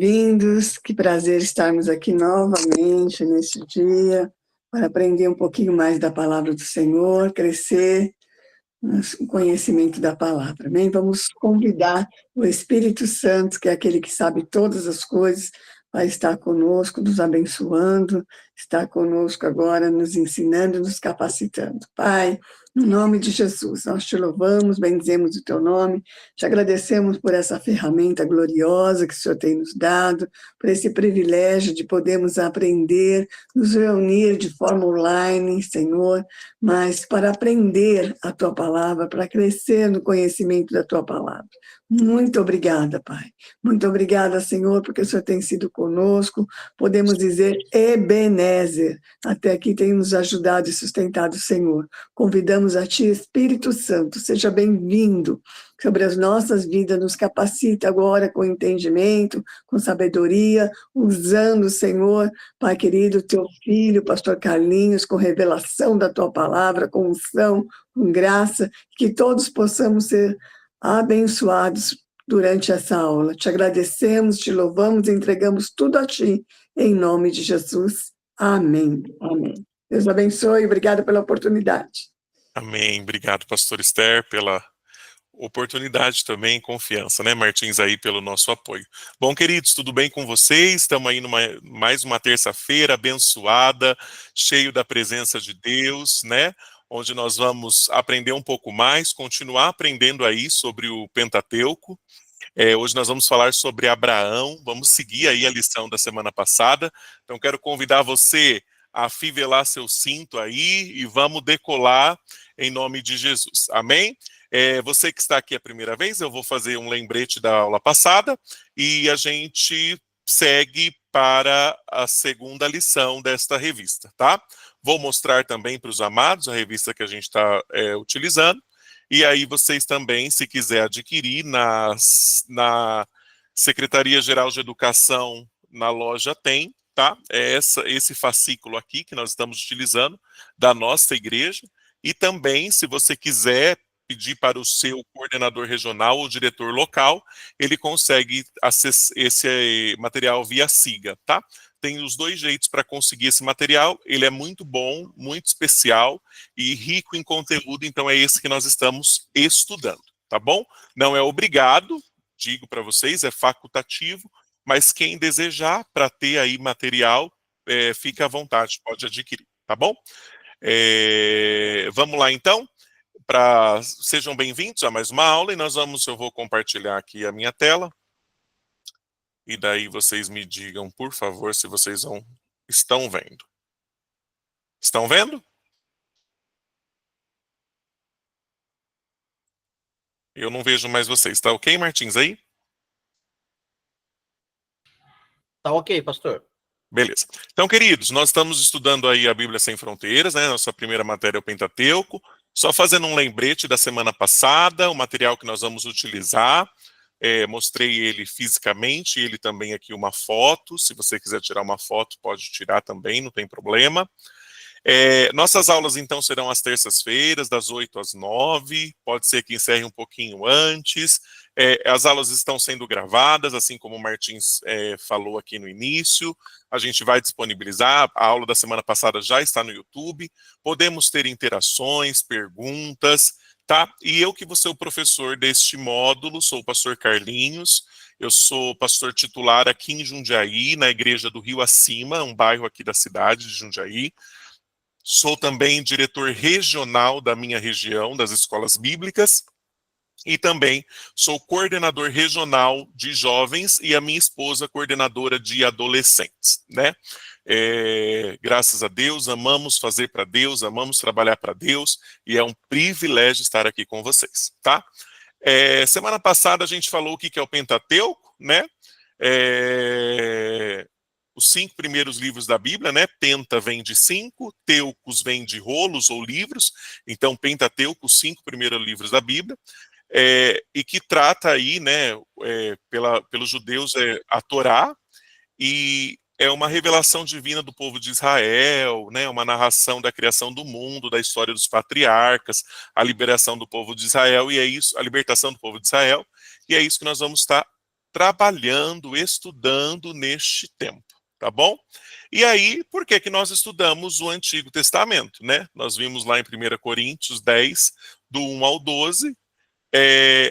Bem-vindos, que prazer estarmos aqui novamente neste dia, para aprender um pouquinho mais da palavra do Senhor, crescer no conhecimento da palavra. Amém? Vamos convidar o Espírito Santo, que é aquele que sabe todas as coisas, vai estar conosco, nos abençoando, está conosco agora, nos ensinando, nos capacitando. Pai, no nome de Jesus, nós te louvamos, bendizemos o teu nome, te agradecemos por essa ferramenta gloriosa que o Senhor tem nos dado, por esse privilégio de podermos aprender, nos reunir de forma online, Senhor, mas para aprender a tua palavra, para crescer no conhecimento da tua palavra. Muito obrigada, Pai. Muito obrigada, Senhor, porque o Senhor tem sido conosco. Podemos dizer Ebenezer. Até aqui tem nos ajudado e sustentado, Senhor. Convidamos a Ti, Espírito Santo, seja bem-vindo sobre as nossas vidas, nos capacita agora com entendimento, com sabedoria, usando, Senhor, Pai querido, Teu Filho, Pastor Carlinhos, com revelação da Tua palavra, com unção, com graça, que todos possamos ser abençoados durante essa aula. Te agradecemos, te louvamos e entregamos tudo a Ti, em nome de Jesus. Amém. Amém. Deus abençoe, obrigada pela oportunidade. Amém. Obrigado, pastor Esther, pela oportunidade também, confiança, né, Martins, aí pelo nosso apoio. Bom, queridos, tudo bem com vocês? Estamos aí mais uma terça-feira abençoada, cheio da presença de Deus, né, onde nós vamos aprender um pouco mais, continuar aprendendo aí sobre o Pentateuco. Hoje nós vamos falar sobre Abraão, vamos seguir aí a lição da semana passada, então quero convidar você a afivelar seu cinto aí e vamos decolar em nome de Jesus, amém? Você que está aqui a primeira vez, eu vou fazer um lembrete da aula passada e a gente segue para a segunda lição desta revista, tá? Vou mostrar também para os amados a revista que a gente está utilizando, e aí vocês também, se quiser adquirir na Secretaria-Geral de Educação, na loja tem, tá? Esse fascículo aqui que nós estamos utilizando, da nossa igreja, e também, se você quiser pedir para o seu coordenador regional ou diretor local, ele consegue acessar esse material via SIGA, tá? Tem os dois jeitos para conseguir esse material, ele é muito bom, muito especial e rico em conteúdo, então é esse que nós estamos estudando, tá bom? Não é obrigado, digo para vocês, é facultativo, mas quem desejar para ter aí material, fica à vontade, pode adquirir, tá bom? Vamos lá então? Sejam bem-vindos a mais uma aula e eu vou compartilhar aqui a minha tela e daí vocês me digam, por favor, se vocês estão vendo. Estão vendo? Eu não vejo mais vocês. Tá ok, Martins, aí? Tá ok, pastor. Beleza. Então, queridos, nós estamos estudando aí a Bíblia Sem Fronteiras, né? Nossa primeira matéria é o Pentateuco. Só fazendo um lembrete da semana passada, o material que nós vamos utilizar. Mostrei ele fisicamente, ele também aqui uma foto. Se você quiser tirar uma foto, pode tirar também, não tem problema. Nossas aulas, então, serão às terças-feiras, das 8 às 9. Pode ser que encerre um pouquinho antes. As aulas estão sendo gravadas, assim como o Martins falou aqui no início. A gente vai disponibilizar. A aula da semana passada já está no YouTube. Podemos ter interações, perguntas, tá? E eu que vou ser o professor deste módulo, sou o pastor Carlinhos. Eu sou pastor titular aqui em Jundiaí, na Igreja do Rio Acima, um bairro aqui da cidade de Jundiaí. Sou também diretor regional da minha região, das escolas bíblicas, e também sou coordenador regional de jovens e a minha esposa coordenadora de adolescentes, né? Graças a Deus, amamos fazer para Deus, amamos trabalhar para Deus, e é um privilégio estar aqui com vocês, tá? Semana passada a gente falou o que é o Pentateuco, né? Os 5 primeiros livros da Bíblia, né? Penta vem de 5, teucos vem de rolos ou livros, então Pentateuco, os 5 primeiros livros da Bíblia, e que trata aí, né, pelos judeus, a Torá, e é uma revelação divina do povo de Israel, né, uma narração da criação do mundo, da história dos patriarcas, a liberação do povo de Israel, e é isso, a libertação do povo de Israel, e é isso que nós vamos estar trabalhando, estudando neste tempo, tá bom? E aí, por que que nós estudamos o Antigo Testamento, né? Nós vimos lá em 1 Coríntios 10, do 1 ao 12,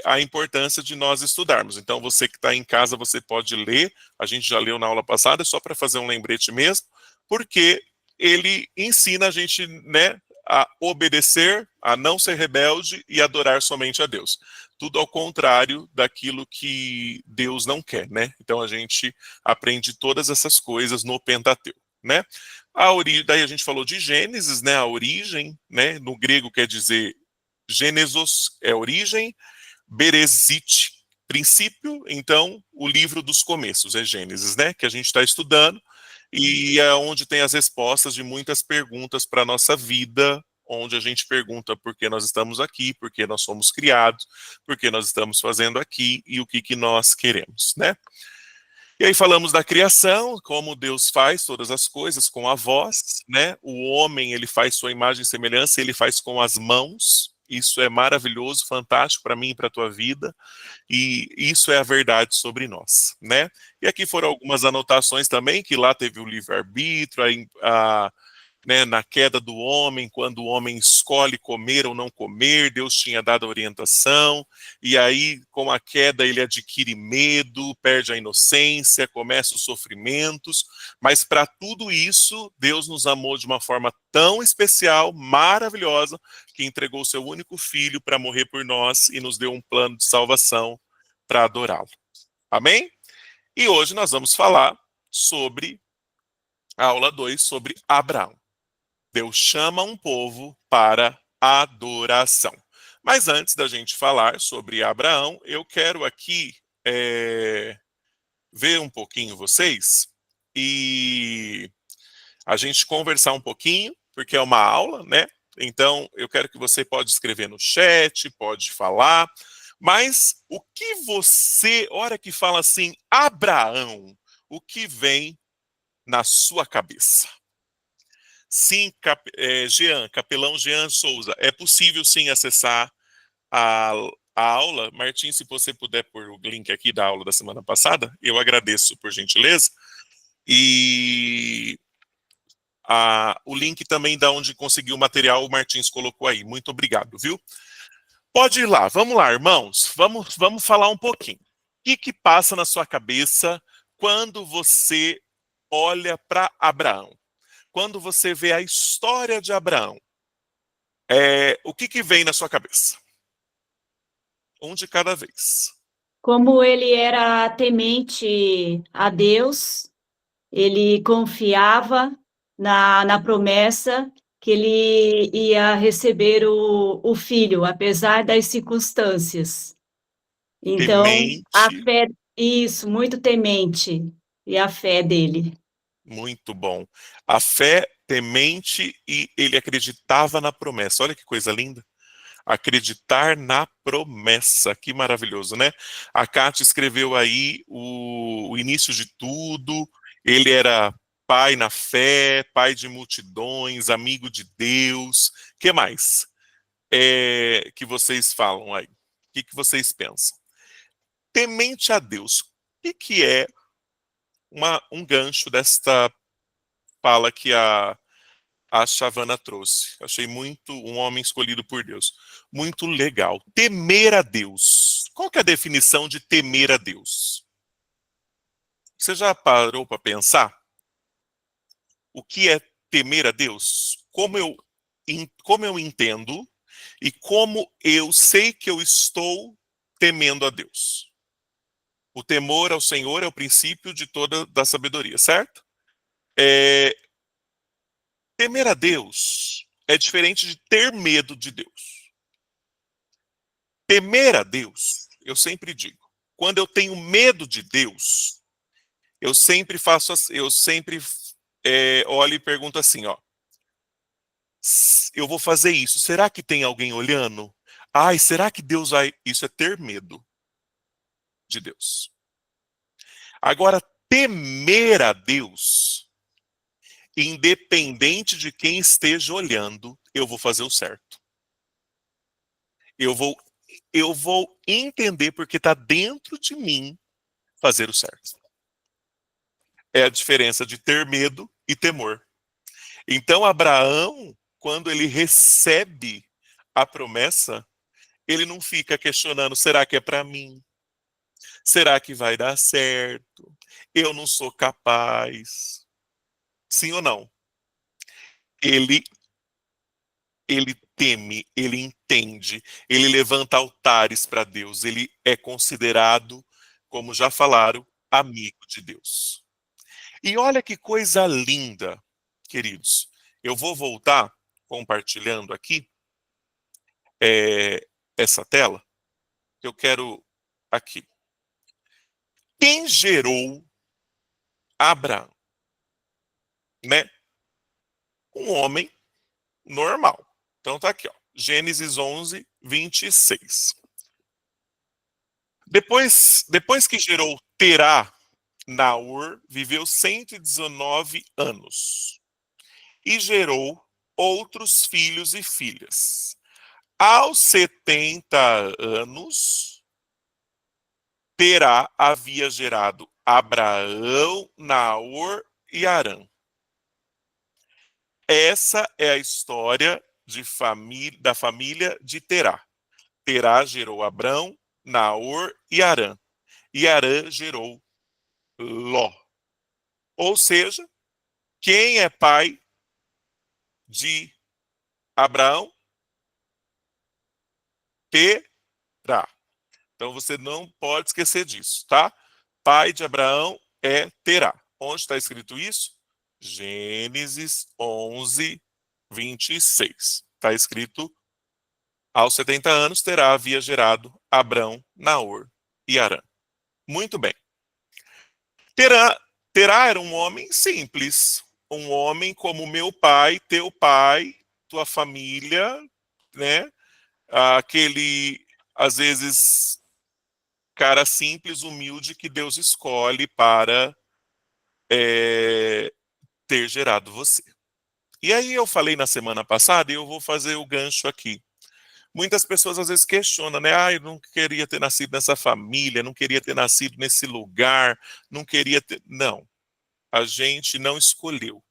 a importância de nós estudarmos. Então, você que está em casa, você pode ler, a gente já leu na aula passada, só para fazer um lembrete mesmo, porque ele ensina a gente, né, a obedecer, a não ser rebelde e adorar somente a Deus. Tudo ao contrário daquilo que Deus não quer, né? Então a gente aprende todas essas coisas no Pentateuco, né? Daí a gente falou de Gênesis, né? A origem, né? No grego quer dizer Gênesis é origem, Bereshit, princípio, então o livro dos começos é Gênesis, né? Que a gente está estudando e é onde tem as respostas de muitas perguntas para a nossa vida, onde a gente pergunta por que nós estamos aqui, por que nós somos criados, por que nós estamos fazendo aqui e o que, que nós queremos, né? E aí falamos da criação, como Deus faz todas as coisas com a voz, né? O homem, ele faz sua imagem e semelhança, ele faz com as mãos. Isso é maravilhoso, fantástico para mim e para a tua vida. E isso é a verdade sobre nós, né? E aqui foram algumas anotações também, que lá teve o livre-arbítrio, né, na queda do homem, quando o homem escolhe comer ou não comer, Deus tinha dado a orientação, e aí com a queda ele adquire medo, perde a inocência, começa os sofrimentos, mas para tudo isso, Deus nos amou de uma forma tão especial, maravilhosa, que entregou o seu único filho para morrer por nós e nos deu um plano de salvação para adorá-lo. Amém? E hoje nós vamos falar sobre a aula 2, sobre Abraão. Deus chama um povo para adoração. Mas antes da gente falar sobre Abraão, eu quero aqui ver um pouquinho vocês e a gente conversar um pouquinho, porque é uma aula, né? Então, eu quero que você pode escrever no chat, pode falar, mas o que você, hora que fala assim, Abraão, o que vem na sua cabeça? Sim, capelão Jean Souza, é possível sim acessar a, a aula. Martim, se você puder pôr o link aqui da aula da semana passada, eu agradeço por gentileza. E o link também da onde conseguiu o material, o Martins colocou aí. Muito obrigado, viu? Pode ir lá, vamos lá, irmãos. Vamos falar um pouquinho. O que passa na sua cabeça quando você olha para Abraão? Quando você vê a história de Abraão, o que vem na sua cabeça? Um de cada vez. Como ele era temente a Deus, ele confiava na promessa que ele ia receber o filho, apesar das circunstâncias. Então, a Temente. fé, isso, muito temente, e a fé dele. Muito bom. A fé temente e ele acreditava na promessa. Olha que coisa linda. Acreditar na promessa. Que maravilhoso, né? A Cátia escreveu aí o início de tudo. Ele era pai na fé, pai de multidões, amigo de Deus. Que mais que vocês falam aí? O que vocês pensam? Temente a Deus. O que é um gancho desta fala que a Chavana trouxe? Achei muito um homem escolhido por Deus. Muito legal. Temer a Deus. Qual que é a definição de temer a Deus? Você já parou para pensar? O que é temer a Deus? Como eu entendo e como eu sei que eu estou temendo a Deus? O temor ao Senhor é o princípio de toda da sabedoria, certo? Temer a Deus é diferente de ter medo de Deus. Temer a Deus, eu sempre digo, quando eu tenho medo de Deus, eu sempre olho e pergunto assim, ó, eu vou fazer isso, será que tem alguém olhando? Ai, será que Deus vai... Isso é ter medo de Deus. Agora, temer a Deus, independente de quem esteja olhando, eu vou fazer o certo. Eu vou entender porque está dentro de mim fazer o certo. É a diferença de ter medo e temor. Então, Abraão, quando ele recebe a promessa, ele não fica questionando, será que é para mim? Será que vai dar certo? Eu não sou capaz. Sim ou não? Ele teme, ele entende, ele levanta altares para Deus, ele é considerado, como já falaram, amigo de Deus. E olha que coisa linda, queridos. Eu vou voltar compartilhando aqui essa tela. Eu quero aqui. Quem gerou Abraão? Né? Um homem normal. Então tá aqui, ó. Gênesis 11, 26. Depois que gerou Terá, Naor viveu 119 anos e gerou outros filhos e filhas. Aos 70 anos, Terá havia gerado Abraão, Naor e Harã. Essa é a história da família de Terá. Terá gerou Abrão, Naor e Harã. E Harã gerou Ló. Ou seja, quem é pai de Abraão? Terá. Então você não pode esquecer disso, tá? Pai de Abraão é Terá. Onde está escrito isso? Gênesis 11, 26. Está escrito, aos 70 anos, Terá havia gerado Abrão, Naor e Harã. Muito bem. Terá era um homem simples, um homem como meu pai, teu pai, tua família, né? Aquele, às vezes, cara simples, humilde que Deus escolhe para ter gerado você. E aí eu falei na semana passada e eu vou fazer o gancho aqui. Muitas pessoas às vezes questionam, né? Ah, eu não queria ter nascido nessa família, não queria ter nascido nesse lugar, não queria ter... Não, a gente não escolheu.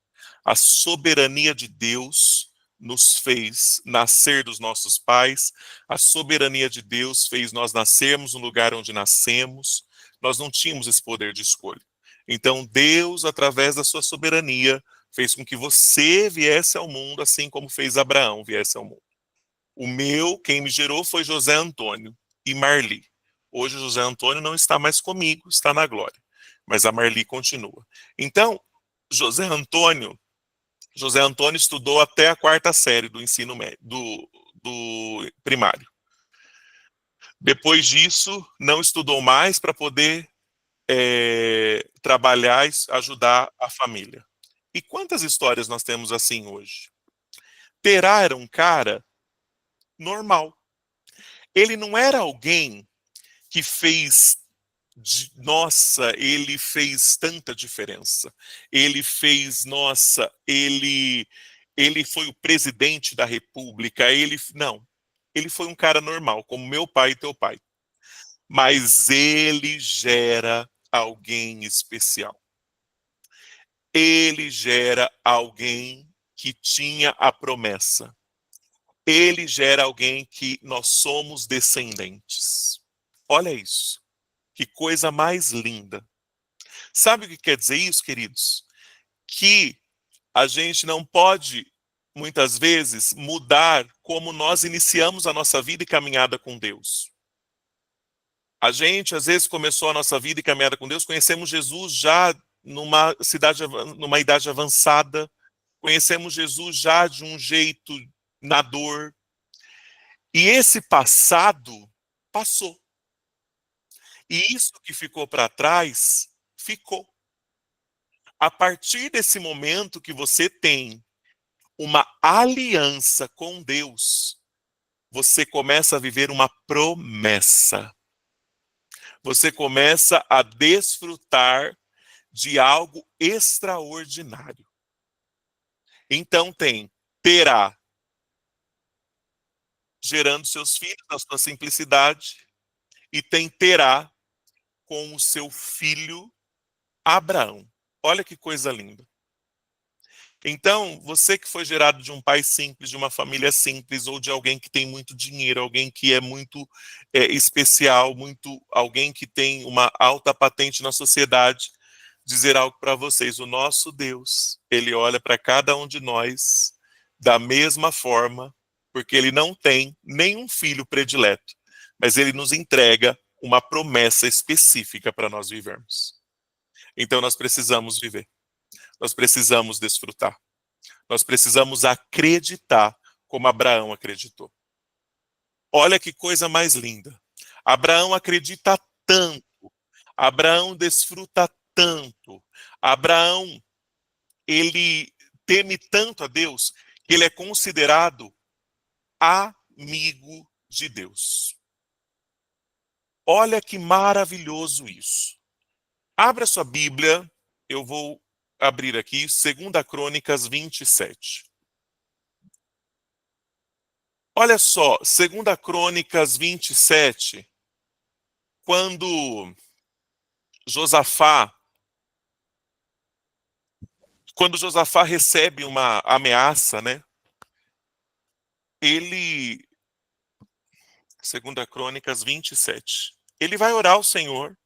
A soberania de Deus nos fez nascer dos nossos pais, a soberania de Deus fez nós nascermos no lugar onde nascemos, nós não tínhamos esse poder de escolha. Então Deus, através da sua soberania, fez com que você viesse ao mundo, assim como fez Abraão viesse ao mundo. Quem me gerou foi José Antônio e Marli. Hoje José Antônio não está mais comigo, está na glória, mas a Marli continua. Então, José Antônio estudou até a 4ª série do ensino médio, do primário. Depois disso, não estudou mais para poder trabalhar e ajudar a família. E quantas histórias nós temos assim hoje? Terá era um cara normal. Ele não era alguém que fez... Nossa, ele fez tanta diferença. Ele fez, nossa, ele foi o presidente da República. Não, ele foi um cara normal, como meu pai e teu pai. Mas ele gera alguém especial. Ele gera alguém que tinha a promessa. Ele gera alguém que nós somos descendentes. Olha isso. Que coisa mais linda. Sabe o que quer dizer isso, queridos? Que a gente não pode, muitas vezes, mudar como nós iniciamos a nossa vida e caminhada com Deus. A gente, às vezes, começou a nossa vida e caminhada com Deus, conhecemos Jesus já numa idade avançada, conhecemos Jesus já de um jeito na dor. E esse passado passou. E isso que ficou para trás, ficou. A partir desse momento que você tem uma aliança com Deus, você começa a viver uma promessa. Você começa a desfrutar de algo extraordinário. Então Terá gerando seus filhos na sua simplicidade, e Terá com o seu filho Abraão. Olha que coisa linda. Então, você que foi gerado de um pai simples, de uma família simples, ou de alguém que tem muito dinheiro, alguém que é muito especial, alguém que tem uma alta patente na sociedade, dizer algo para vocês: o nosso Deus, ele olha para cada um de nós da mesma forma, porque ele não tem nenhum filho predileto, mas ele nos entrega uma promessa específica para nós vivermos. Então nós precisamos viver, nós precisamos desfrutar, nós precisamos acreditar como Abraão acreditou. Olha que coisa mais linda. Abraão acredita tanto, Abraão desfruta tanto, Abraão, ele teme tanto a Deus, que ele é considerado amigo de Deus. Olha que maravilhoso isso. Abra sua Bíblia, eu vou abrir aqui, 2 Crônicas 27. Olha só, 2 Crônicas 27, quando Josafá recebe uma ameaça, né? Ele, 2 Crônicas 27, ele vai orar ao Senhor,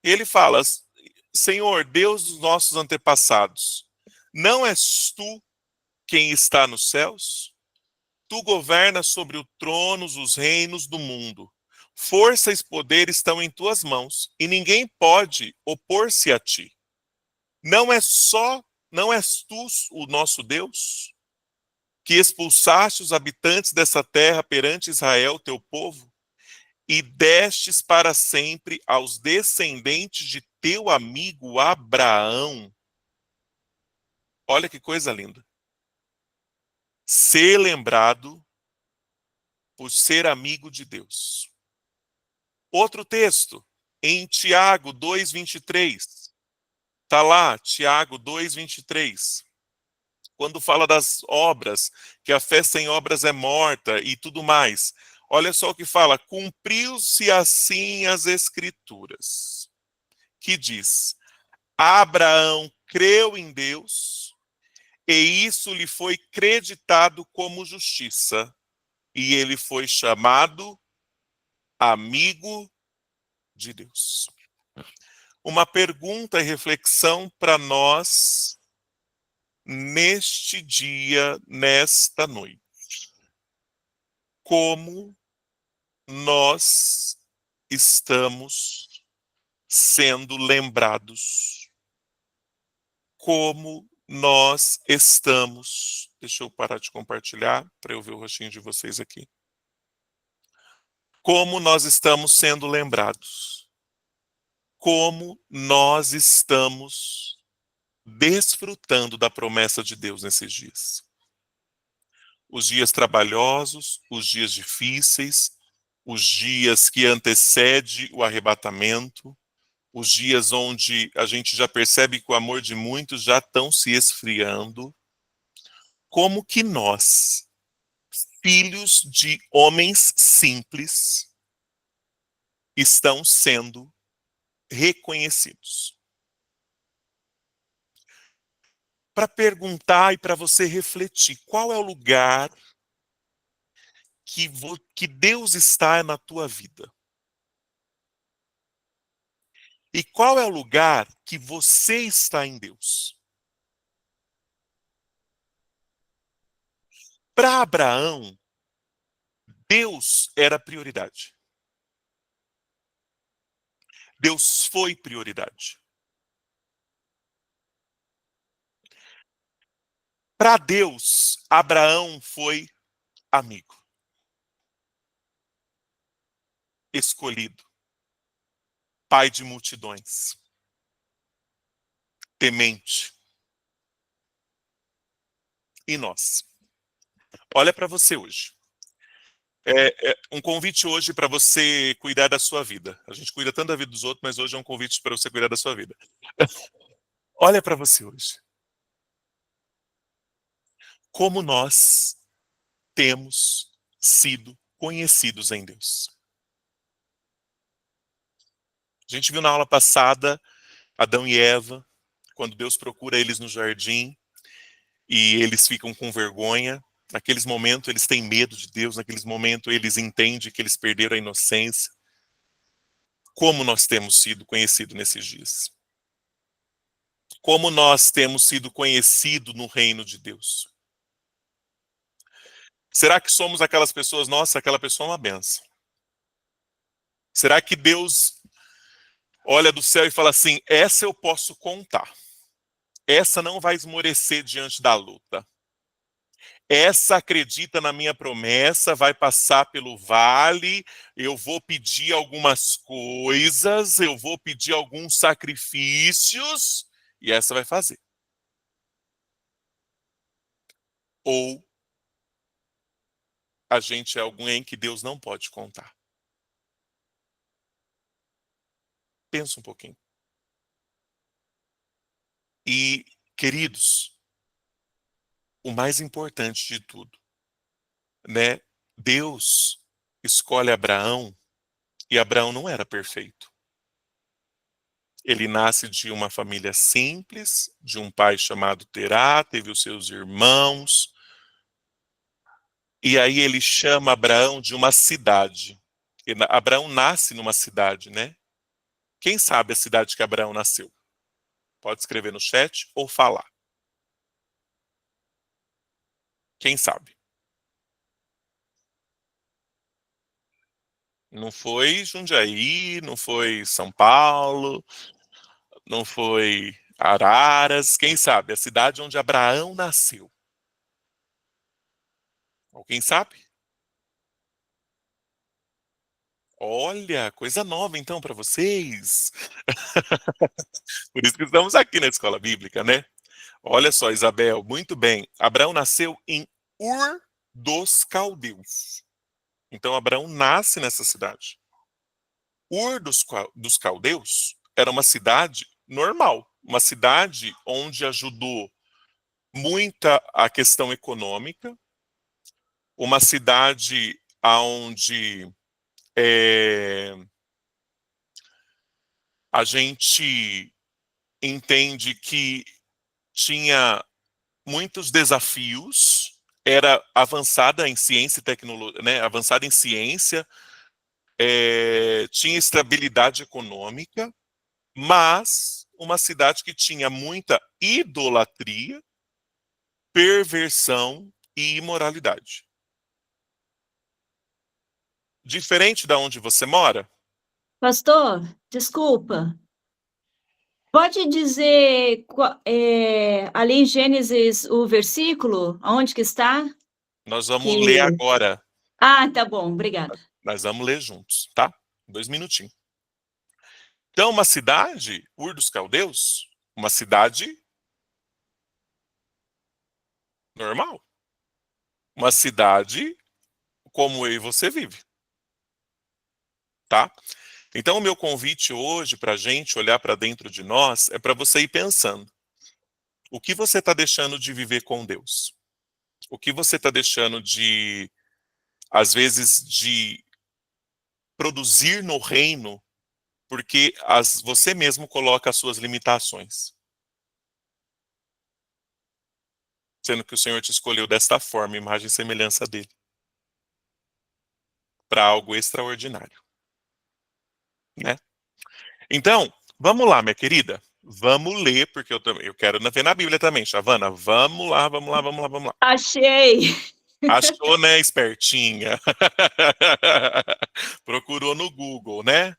e ele fala: Senhor, Deus dos nossos antepassados, não és tu quem está nos céus? Tu governas sobre o trono os reinos do mundo. Força e poder estão em tuas mãos, e ninguém pode opor-se a ti. Não és tu o nosso Deus, que expulsaste os habitantes dessa terra perante Israel, teu povo, e destes para sempre aos descendentes de teu amigo Abraão. Olha que coisa linda. Ser lembrado por ser amigo de Deus. Outro texto, em Tiago 2:23. Está lá, Tiago 2:23. Quando fala das obras, que a fé sem obras é morta e tudo mais. Olha só o que fala: cumpriu-se assim as Escrituras, que diz: Abraão creu em Deus, e isso lhe foi creditado como justiça, e ele foi chamado amigo de Deus. Uma pergunta e reflexão para nós neste dia, nesta noite. Como nós estamos sendo lembrados? Como nós estamos... Deixa eu parar de compartilhar para eu ver o rostinho de vocês aqui. Como nós estamos sendo lembrados? Como nós estamos desfrutando da promessa de Deus nesses dias? Os dias trabalhosos, os dias difíceis, os dias que antecedem o arrebatamento, os dias onde a gente já percebe que o amor de muitos já estão se esfriando. Como que nós, filhos de homens simples, estão sendo reconhecidos? Para perguntar e para você refletir, qual é o lugar que Deus está na tua vida? E qual é o lugar que você está em Deus? Para Abraão, Deus era prioridade. Deus foi prioridade. Para Deus, Abraão foi amigo, escolhido, pai de multidões, temente. E nós? Olha para você hoje. Um convite hoje para você cuidar da sua vida. A gente cuida tanto da vida dos outros, mas hoje é um convite para você cuidar da sua vida. Olha para você hoje. Como nós temos sido conhecidos em Deus. A gente viu na aula passada Adão e Eva, quando Deus procura eles no jardim e eles ficam com vergonha. Naqueles momentos eles têm medo de Deus, naqueles momentos eles entendem que eles perderam a inocência. Como nós temos sido conhecidos nesses dias? Como nós temos sido conhecidos no reino de Deus? Será que somos aquelas pessoas, nossa, aquela pessoa é uma benção? Será que Deus olha do céu e fala assim, essa eu posso contar. Essa não vai esmorecer diante da luta. Essa acredita na minha promessa, vai passar pelo vale, eu vou pedir algumas coisas, eu vou pedir alguns sacrifícios, e essa vai fazer. Ou a gente é alguém que Deus não pode contar. Pensa um pouquinho. E, queridos, o mais importante de tudo, né? Deus escolhe Abraão, e Abraão não era perfeito. Ele nasce de uma família simples, de um pai chamado Terá, teve os seus irmãos, e aí ele chama Abraão de uma cidade. Abraão nasce numa cidade, né? Quem sabe a cidade que Abraão nasceu? Pode escrever no chat ou falar. Quem sabe? Não foi Jundiaí, não foi São Paulo, não foi Araras, quem sabe? A cidade onde Abraão nasceu. Alguém sabe? Olha, coisa nova então para vocês. Por isso que estamos aqui na escola bíblica, né? Olha só, Isabel, muito bem. Abraão nasceu em Ur dos Caldeus. Então Abraão nasce nessa cidade. Ur dos Caldeus era uma cidade normal, uma cidade onde ajudou muita a questão econômica, uma cidade onde a gente entende que tinha muitos desafios, era avançada em ciência e tecnologia, né, avançada em ciência, tinha estabilidade econômica, mas uma cidade que tinha muita idolatria, perversão e imoralidade. Diferente da onde você mora? Pastor, desculpa. Pode dizer ali em Gênesis o versículo, aonde que está? Nós vamos ler agora. Ah, tá bom, obrigada. Nós vamos ler juntos, tá? 2 minutinhos. Então, uma cidade, Ur dos Caldeus, uma cidade normal. Uma cidade como eu e você vive. Tá? Então, o meu convite hoje para a gente olhar para dentro de nós é para você ir pensando. O que você está deixando de viver com Deus? O que você está deixando de, às vezes, de produzir no reino, porque você mesmo coloca as suas limitações. Sendo que o Senhor te escolheu desta forma, imagem e semelhança dele. Para algo extraordinário. Né? Então, vamos lá, minha querida. Vamos ler, porque eu quero ver na Bíblia também, Chavana. Vamos lá, vamos lá, vamos lá, vamos lá. Achei! Achou, né, espertinha? Procurou no Google, né?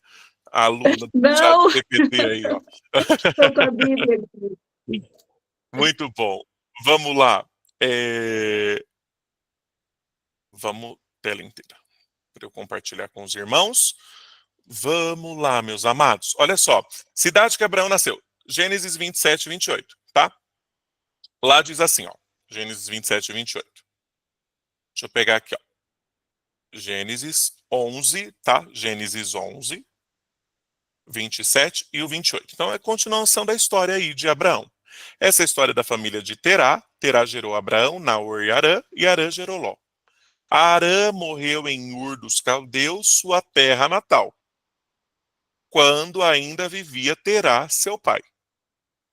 A aluna do Não! ChatGPT aí, ó. Estou com a Bíblia aqui. Muito bom. Vamos lá. Vamos, tela inteira. Para eu compartilhar com os irmãos. Vamos lá, meus amados. Olha só. Cidade que Abraão nasceu. Gênesis 27, 28, tá? Lá diz assim, ó. Gênesis 27, 28. Deixa eu pegar aqui, ó. Gênesis 11, tá? Gênesis 11, 27 e o 28. Então é a continuação da história aí de Abraão. Essa é a história da família de Terá. Terá gerou Abraão, Naor e Arã gerou Ló. Arã morreu em Ur dos Caldeus, sua terra natal. quando ainda vivia Terá, seu pai.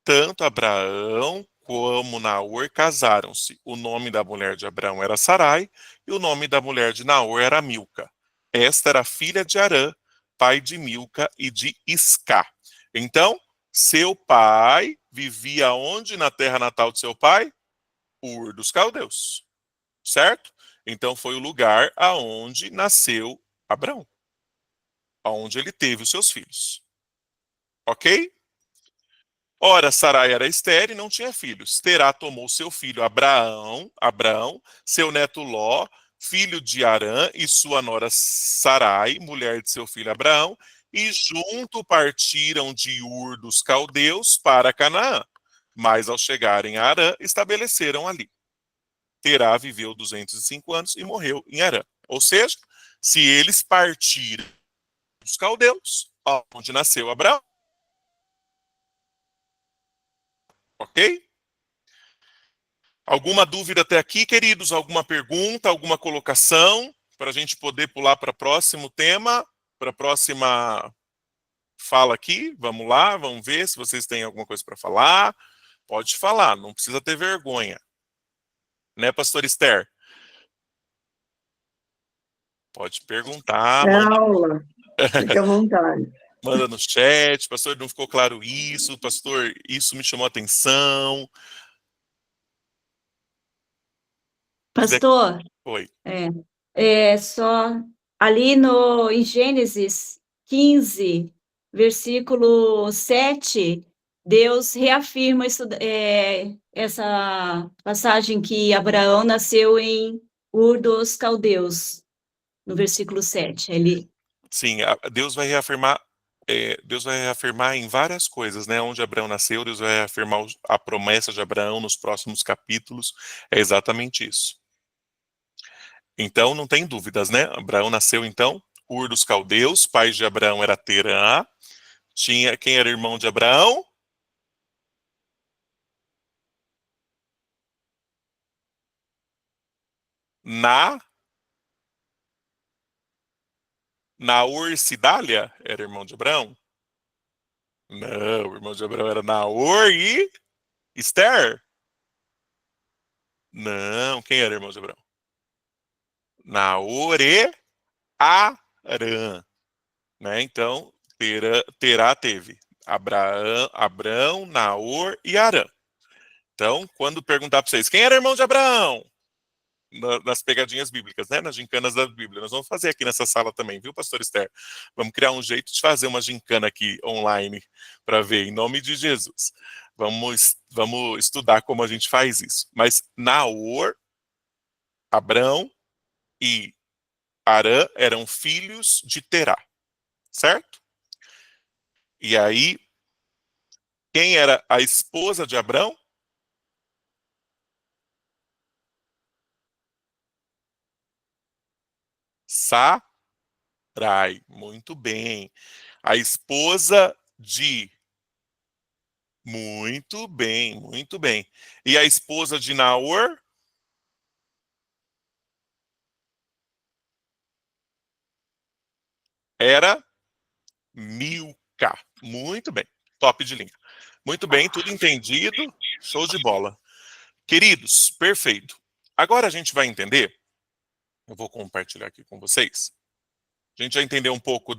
Tanto Abraão como Naor casaram-se. O nome da mulher de Abraão era Sarai, e o nome da mulher de Naor era Milca. Esta era filha de Arã, pai de Milca e de Iscá. Então, seu pai vivia onde na terra natal de seu pai? Ur dos Caldeus, certo? Então foi o lugar aonde nasceu Abraão, aonde ele teve os seus filhos. Ok? Ora, Sarai era estéril e não tinha filhos. Terá tomou seu filho Abraão, seu neto Ló, filho de Arã, e sua nora Sarai, mulher de seu filho Abraão, e junto partiram de Ur dos Caldeus para Canaã. Mas ao chegarem a Arã, estabeleceram ali. Terá viveu 205 anos e morreu em Arã. Ou seja, se eles partiram dos caldeus, onde nasceu Abraão, ok? Alguma dúvida até aqui, queridos? Alguma pergunta, alguma colocação? Para a gente poder pular para o próximo tema, para a próxima fala aqui. Vamos lá, vamos ver se vocês têm alguma coisa para falar. Pode falar, não precisa ter vergonha. Né, pastor Esther? Pode perguntar, É aula, fique à vontade. manda no chat. Pastor, não ficou claro isso? Pastor, isso me chamou a atenção. Pastor, Oi. só ali em Gênesis 15, versículo 7, Deus reafirma essa passagem que Abraão nasceu em Ur dos Caldeus, no versículo 7. Sim, Deus vai reafirmar em várias coisas, né? Onde Abraão nasceu, Deus vai reafirmar a promessa de Abraão nos próximos capítulos. É exatamente isso. Então, não tem dúvidas, né? Abraão nasceu, então, Ur dos Caldeus, pai de Abraão era Terã. Quem era irmão de Abraão? Naor e Cidália era irmão de Abraão? Não, o irmão de Abraão era Naor e Esther? Não, quem era irmão de Abraão? Naor e Arã, né? Então, Terá teve Abrão, Naor e Arã. Então, quando perguntar para vocês, quem era irmão de Abraão? Nas pegadinhas bíblicas, né? Nas gincanas da Bíblia. Nós vamos fazer aqui nessa sala também, viu, pastor Esther? Vamos criar um jeito de fazer uma gincana aqui online para ver, em nome de Jesus. Vamos estudar como a gente faz isso. Mas Naor, Abrão e Arã eram filhos de Terá, certo? E aí, quem era a esposa de Abrão? Sarai, muito bem. A esposa de... Muito bem, muito bem. E a esposa de Naor? Era Milca. Muito bem, top de linha. Muito bem, tudo entendido, show de bola. Queridos, perfeito. Agora a gente vai entender, eu vou compartilhar aqui com vocês. A gente já entendeu um pouco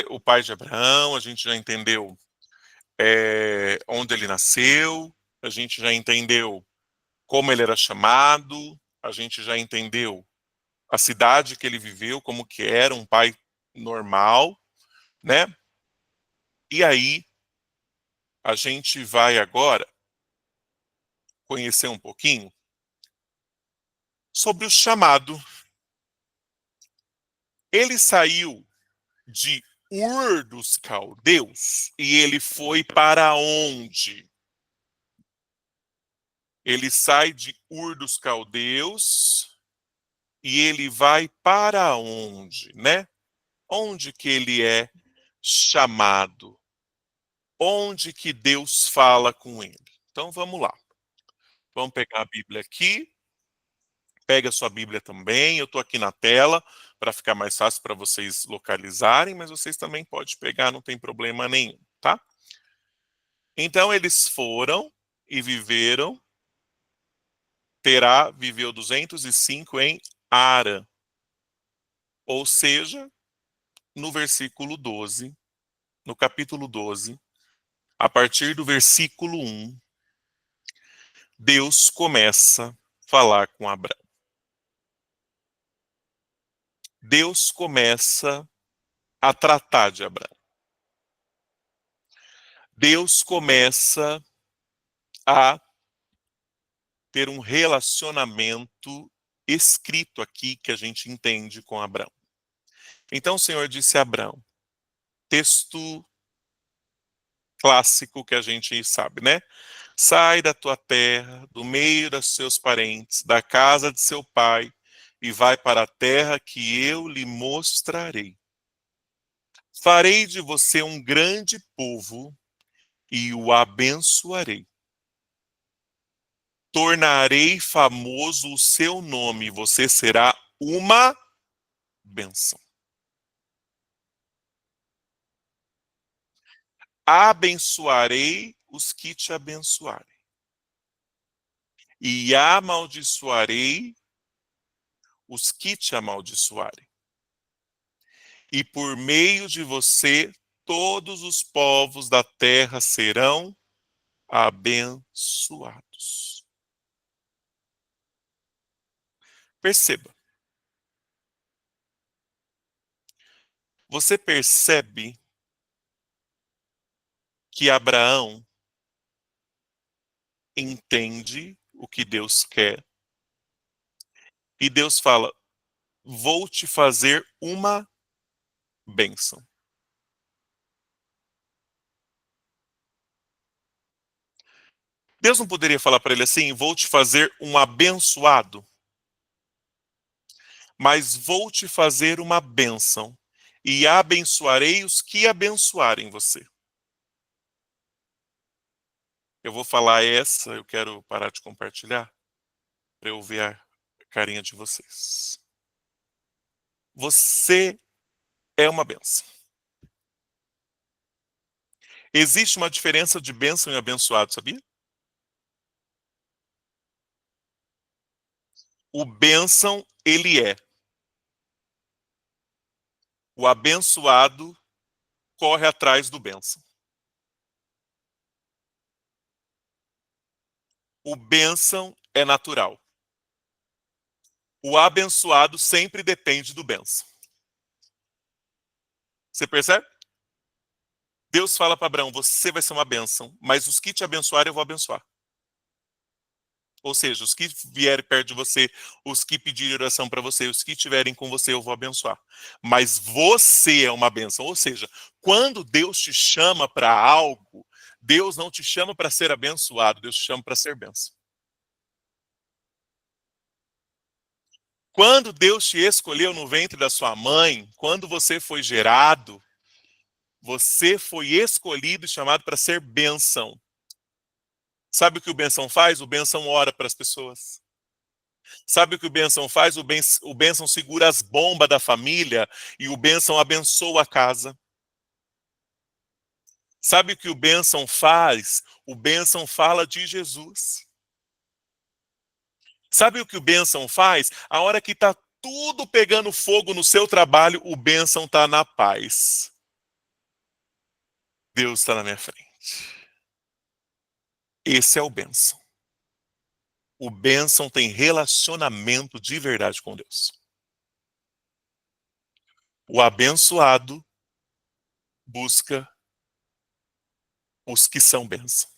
o pai de Abraão, a gente já entendeu onde ele nasceu, a gente já entendeu como ele era chamado, a gente já entendeu a cidade que ele viveu, como que era um pai normal, né? E aí, a gente vai agora conhecer um pouquinho sobre o chamado. Ele saiu de Ur dos Caldeus e ele foi para onde? Ele sai de Ur dos Caldeus e ele vai para onde, né? Onde que ele é chamado? Onde que Deus fala com ele? Então vamos lá. Vamos pegar a Bíblia aqui. Pega a sua Bíblia também, eu estou aqui na tela. para ficar mais fácil para vocês localizarem, mas vocês também podem pegar, não tem problema nenhum, tá? Então eles foram e viveram. Terá viveu 205 em Harã. Ou seja, no versículo 12, no capítulo 12, a partir do versículo 1, Deus começa a falar com Abraão. Deus começa a tratar de Abraão. Deus começa a ter um relacionamento escrito aqui que a gente entende com Abraão. Então o Senhor disse a Abraão, texto clássico que a gente sabe, né? Sai da tua terra, do meio dos seus parentes, da casa de seu pai, e vai para a terra que eu lhe mostrarei. Farei de você um grande povo e o abençoarei. Tornarei famoso o seu nome, você será uma bênção. Abençoarei os que te abençoarem. E amaldiçoarei os que te amaldiçoarem. E por meio de você, todos os povos da terra serão abençoados. Perceba. Você percebe que Abraão entende o que Deus quer. E Deus fala, vou te fazer uma bênção. Deus não poderia falar para ele assim, vou te fazer um abençoado, mas vou te fazer uma bênção e abençoarei os que abençoarem você. Eu vou falar essa, eu quero parar de compartilhar para eu ver a carinha de vocês. Você é uma bênção. Existe uma diferença de bênção e abençoado, sabia? O bênção, ele é. O abençoado corre atrás do bênção. O bênção é natural. O abençoado sempre depende do bênção. Você percebe? Deus fala para Abraão, você vai ser uma bênção, mas os que te abençoarem eu vou abençoar. Ou seja, os que vierem perto de você, os que pedirem oração para você, os que estiverem com você, eu vou abençoar. Mas você é uma bênção. Ou seja, quando Deus te chama para algo, Deus não te chama para ser abençoado, Deus te chama para ser bênção. Quando Deus te escolheu no ventre da sua mãe, quando você foi gerado, você foi escolhido e chamado para ser bênção. Sabe o que o bênção faz? O bênção ora para as pessoas. Sabe o que o bênção faz? O bênção segura as bombas da família e o bênção abençoa a casa. Sabe o que o bênção faz? O bênção fala de Jesus. Sabe o que o bênção faz? A hora que está tudo pegando fogo no seu trabalho, o bênção está na paz. Deus está na minha frente. Esse é o bênção. O bênção tem relacionamento de verdade com Deus. O abençoado busca os que são bênção.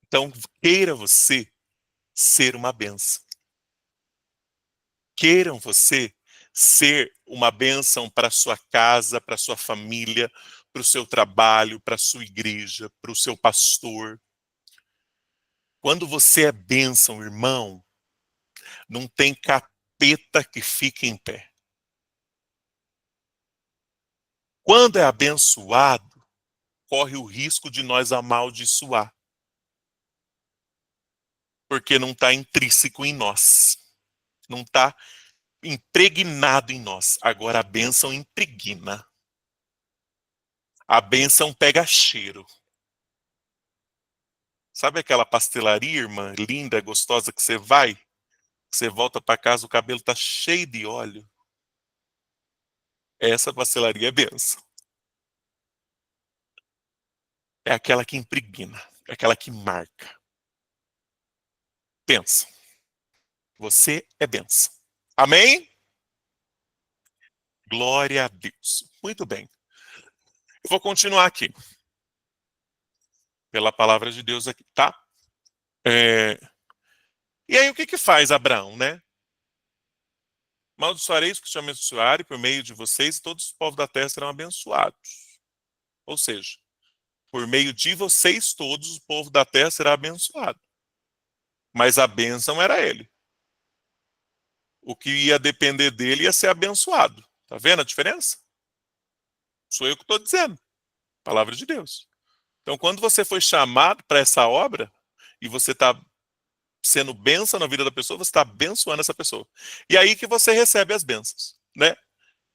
Então, queira você ser uma bênção. Queiram você ser uma bênção para a sua casa, para a sua família, para o seu trabalho, para a sua igreja, para o seu pastor. Quando você é bênção, irmão, não tem capeta que fique em pé. Quando é abençoado, corre o risco de nós amaldiçoar. Porque não está intrínseco em nós. Não está impregnado em nós. Agora a bênção impregna. A bênção pega cheiro. Sabe aquela pastelaria, irmã, linda, gostosa, que você vai? Você volta para casa, o cabelo está cheio de óleo. Essa pastelaria é bênção. É aquela que impregna. É aquela que marca. Pensa. Você é bênção. Amém? Glória a Deus. Muito bem. Eu vou continuar aqui. Pela palavra de Deus aqui, tá? E aí o que faz Abraão, né? Maldiçoareis que te abençoarem por meio de vocês, e todos os povos da terra serão abençoados. Ou seja, por meio de vocês todos, o povo da terra será abençoado. Mas a bênção era ele. O que ia depender dele ia ser abençoado. Tá vendo a diferença? Sou eu que estou dizendo. Palavra de Deus. Então, quando você foi chamado para essa obra, e você está sendo bênção na vida da pessoa, você está abençoando essa pessoa. E aí que você recebe as bênçãos, né?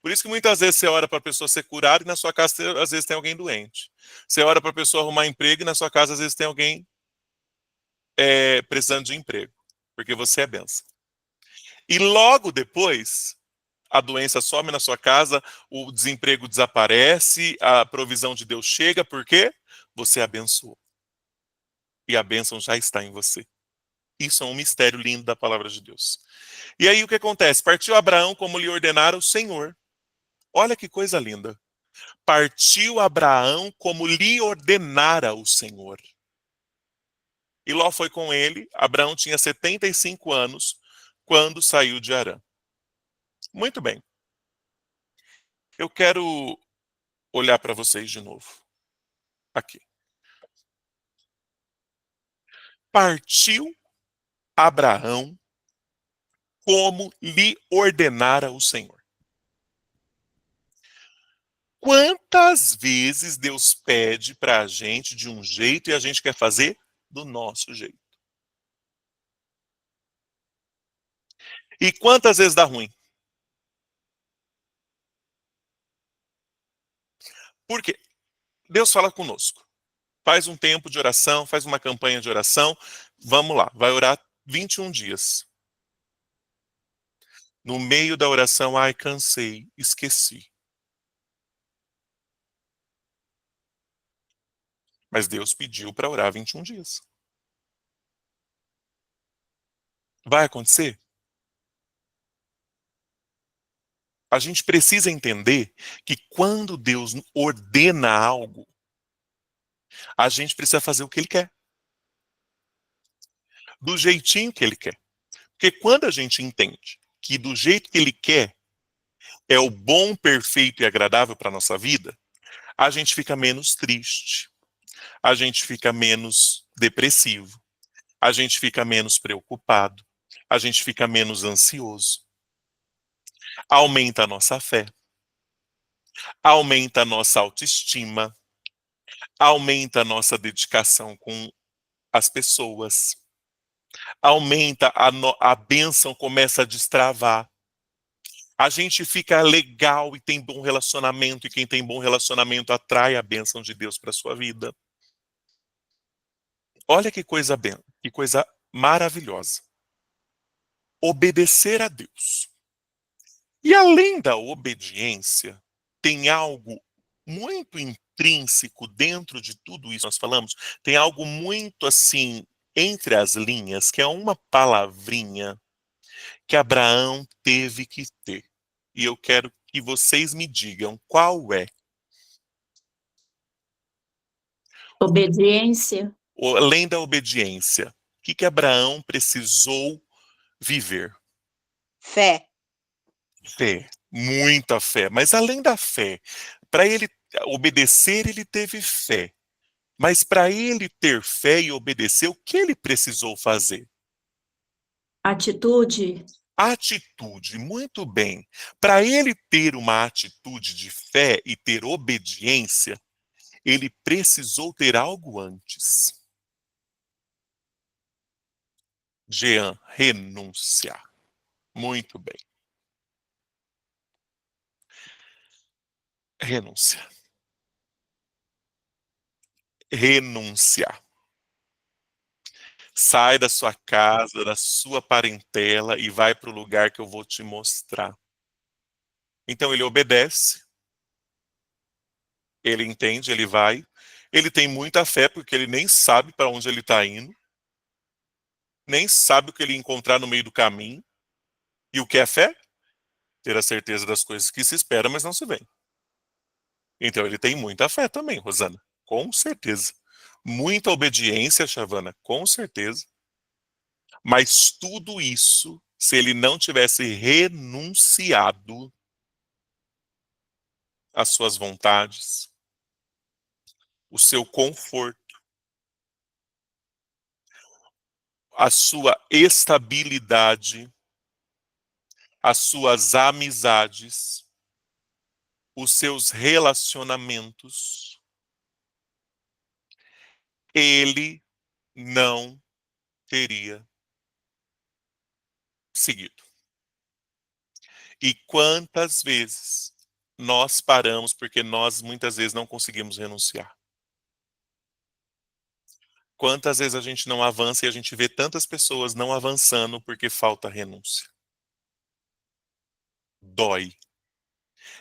Por isso que muitas vezes você ora para a pessoa ser curada e na sua casa às vezes tem alguém doente. Você ora para a pessoa arrumar emprego e na sua casa às vezes tem alguém precisando de emprego, porque você é bênção. E logo depois, a doença some na sua casa, o desemprego desaparece, a provisão de Deus chega, porque você abençoou. E a bênção já está em você. Isso é um mistério lindo da palavra de Deus. E aí o que acontece? Partiu Abraão como lhe ordenara o Senhor. Olha que coisa linda. Partiu Abraão como lhe ordenara o Senhor. E Ló foi com ele. Abraão tinha 75 anos quando saiu de Harã. Muito bem. Eu quero olhar para vocês de novo. Aqui. Partiu Abraão como lhe ordenara o Senhor. Quantas vezes Deus pede para a gente de um jeito e a gente quer fazer do nosso jeito? E quantas vezes dá ruim? Por quê? Deus fala conosco. Faz um tempo de oração, faz uma campanha de oração. Vamos lá, vai orar 21 dias. No meio da oração, ai, cansei, esqueci. Mas Deus pediu para orar 21 dias. Vai acontecer? A gente precisa entender que quando Deus ordena algo, a gente precisa fazer o que Ele quer. Do jeitinho que Ele quer. Porque quando a gente entende que do jeito que Ele quer é o bom, perfeito e agradável para a nossa vida, a gente fica menos triste, a gente fica menos depressivo, a gente fica menos preocupado, a gente fica menos ansioso. Aumenta a nossa fé, aumenta a nossa autoestima, aumenta a nossa dedicação com as pessoas, aumenta a bênção, começa a destravar. A gente fica legal e tem bom relacionamento, e quem tem bom relacionamento atrai a bênção de Deus para a sua vida. Olha que coisa maravilhosa. Obedecer a Deus. E além da obediência, tem algo muito intrínseco dentro de tudo isso que nós falamos, tem algo muito assim, entre as linhas, que é uma palavrinha que Abraão teve que ter. E eu quero que vocês me digam qual é. Obediência. Além da obediência, o que Abraão precisou viver? Fé. Fé, muita fé. Mas além da fé, para ele obedecer, ele teve fé. Mas para ele ter fé e obedecer, o que ele precisou fazer? Atitude. Atitude, muito bem. Para ele ter uma atitude de fé e ter obediência, ele precisou ter algo antes. Jean, renunciar. Muito bem. Renúncia. Renunciar. Sai da sua casa, da sua parentela e vai para o lugar que eu vou te mostrar. Então ele obedece, ele entende, ele vai. Ele tem muita fé porque ele nem sabe para onde ele está indo, nem sabe o que ele encontrar no meio do caminho. E o que é fé? Ter a certeza das coisas que se espera, mas não se vê. Então ele tem muita fé também, Rosana, com certeza. Muita obediência, Chavana, com certeza. Mas tudo isso, se ele não tivesse renunciado às suas vontades, o seu conforto, a sua estabilidade, as suas amizades, os seus relacionamentos, ele não teria seguido. E quantas vezes nós paramos porque nós muitas vezes não conseguimos renunciar? Quantas vezes a gente não avança e a gente vê tantas pessoas não avançando porque falta renúncia? Dói.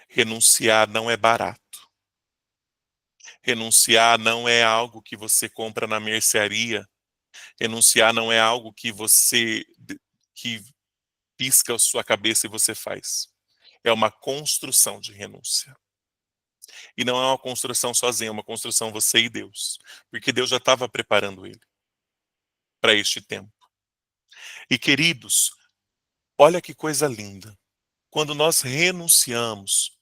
Renunciar não é barato. Renunciar não é algo que você compra na mercearia. Renunciar não é algo que você que pisca a sua cabeça e você faz. É uma construção de renúncia. E não é uma construção sozinha, é uma construção você e Deus. Porque Deus já estava preparando ele para este tempo. E queridos, olha que coisa linda. Quando nós renunciamos,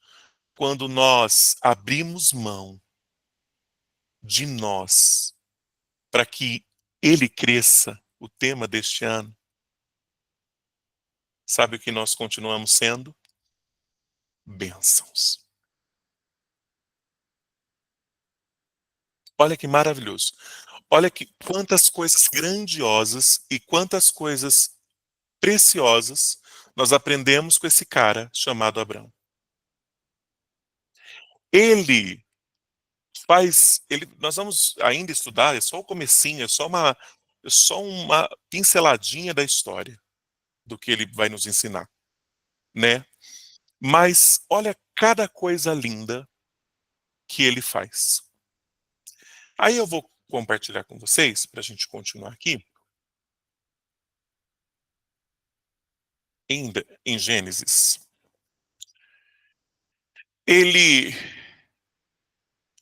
quando nós abrimos mão de nós para que ele cresça, o tema deste ano, sabe o que nós continuamos sendo? Bênçãos. Olha que maravilhoso. Olha que quantas coisas grandiosas e quantas coisas preciosas nós aprendemos com esse cara chamado Abraão. Ele nós vamos ainda estudar, é só o comecinho, é só uma pinceladinha da história do que ele vai nos ensinar, né? Mas olha cada coisa linda que ele faz. Aí eu vou compartilhar com vocês, para a gente continuar aqui, em Gênesis. Ele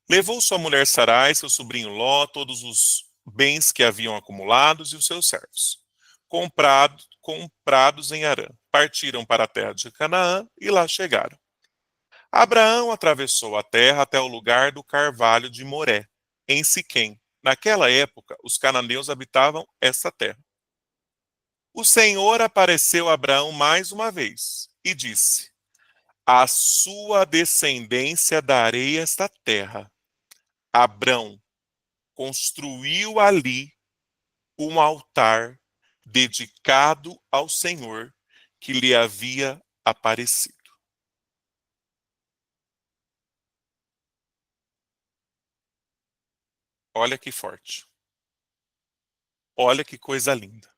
levou sua mulher Sarai, seu sobrinho Ló, todos os bens que haviam acumulados e os seus servos, comprados em Harã. Partiram para a terra de Canaã e lá chegaram. Abraão atravessou a terra até o lugar do carvalho de Moré, em Siquém. Naquela época, os cananeus habitavam essa terra. O Senhor apareceu a Abraão mais uma vez e disse: a sua descendência darei esta terra. Abrão construiu ali um altar dedicado ao Senhor que lhe havia aparecido. Olha que forte. Olha que coisa linda.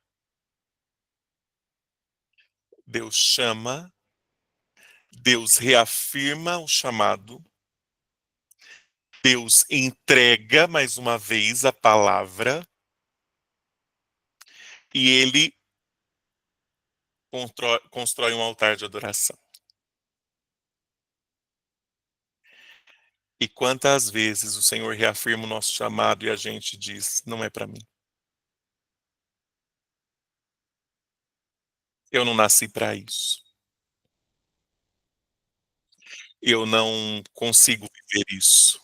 Deus chama, Deus reafirma o chamado, Deus entrega mais uma vez a palavra e ele constrói um altar de adoração. E quantas vezes o Senhor reafirma o nosso chamado e a gente diz, não é para mim. Eu não nasci para isso. Eu não consigo viver isso.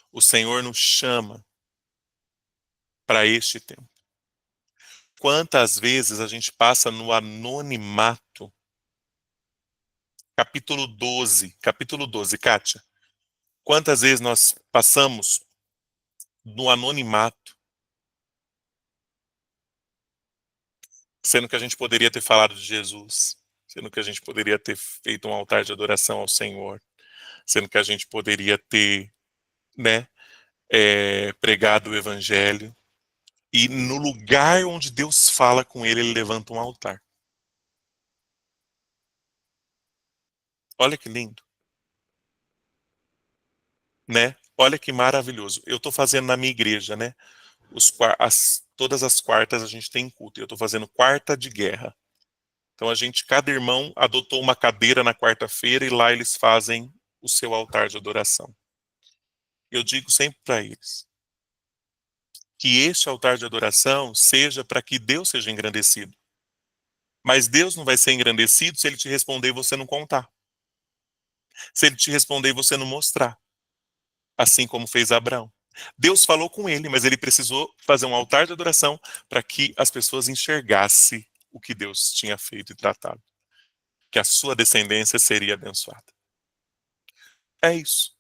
O Senhor nos chama para este tempo. Quantas vezes a gente passa no anonimato? Capítulo 12, Kátia. Quantas vezes nós passamos no anonimato? Sendo que a gente poderia ter falado de Jesus, sendo que a gente poderia ter feito um altar de adoração ao Senhor, sendo que a gente poderia ter, né, pregado o evangelho, e no lugar onde Deus fala com ele, ele levanta um altar. Olha que lindo, né? Olha que maravilhoso. Eu estou fazendo na minha igreja, né? Todas as quartas a gente tem culto. Eu estou fazendo quarta de guerra. Então cada irmão adotou uma cadeira na quarta-feira e lá eles fazem o seu altar de adoração. Eu digo sempre para eles que este altar de adoração seja para que Deus seja engrandecido. Mas Deus não vai ser engrandecido se ele te responder e você não contar. Se ele te responder e você não mostrar. Assim como fez Abraão. Deus falou com ele, mas ele precisou fazer um altar de adoração para que as pessoas enxergassem o que Deus tinha feito e tratado. Que a sua descendência seria abençoada. É isso.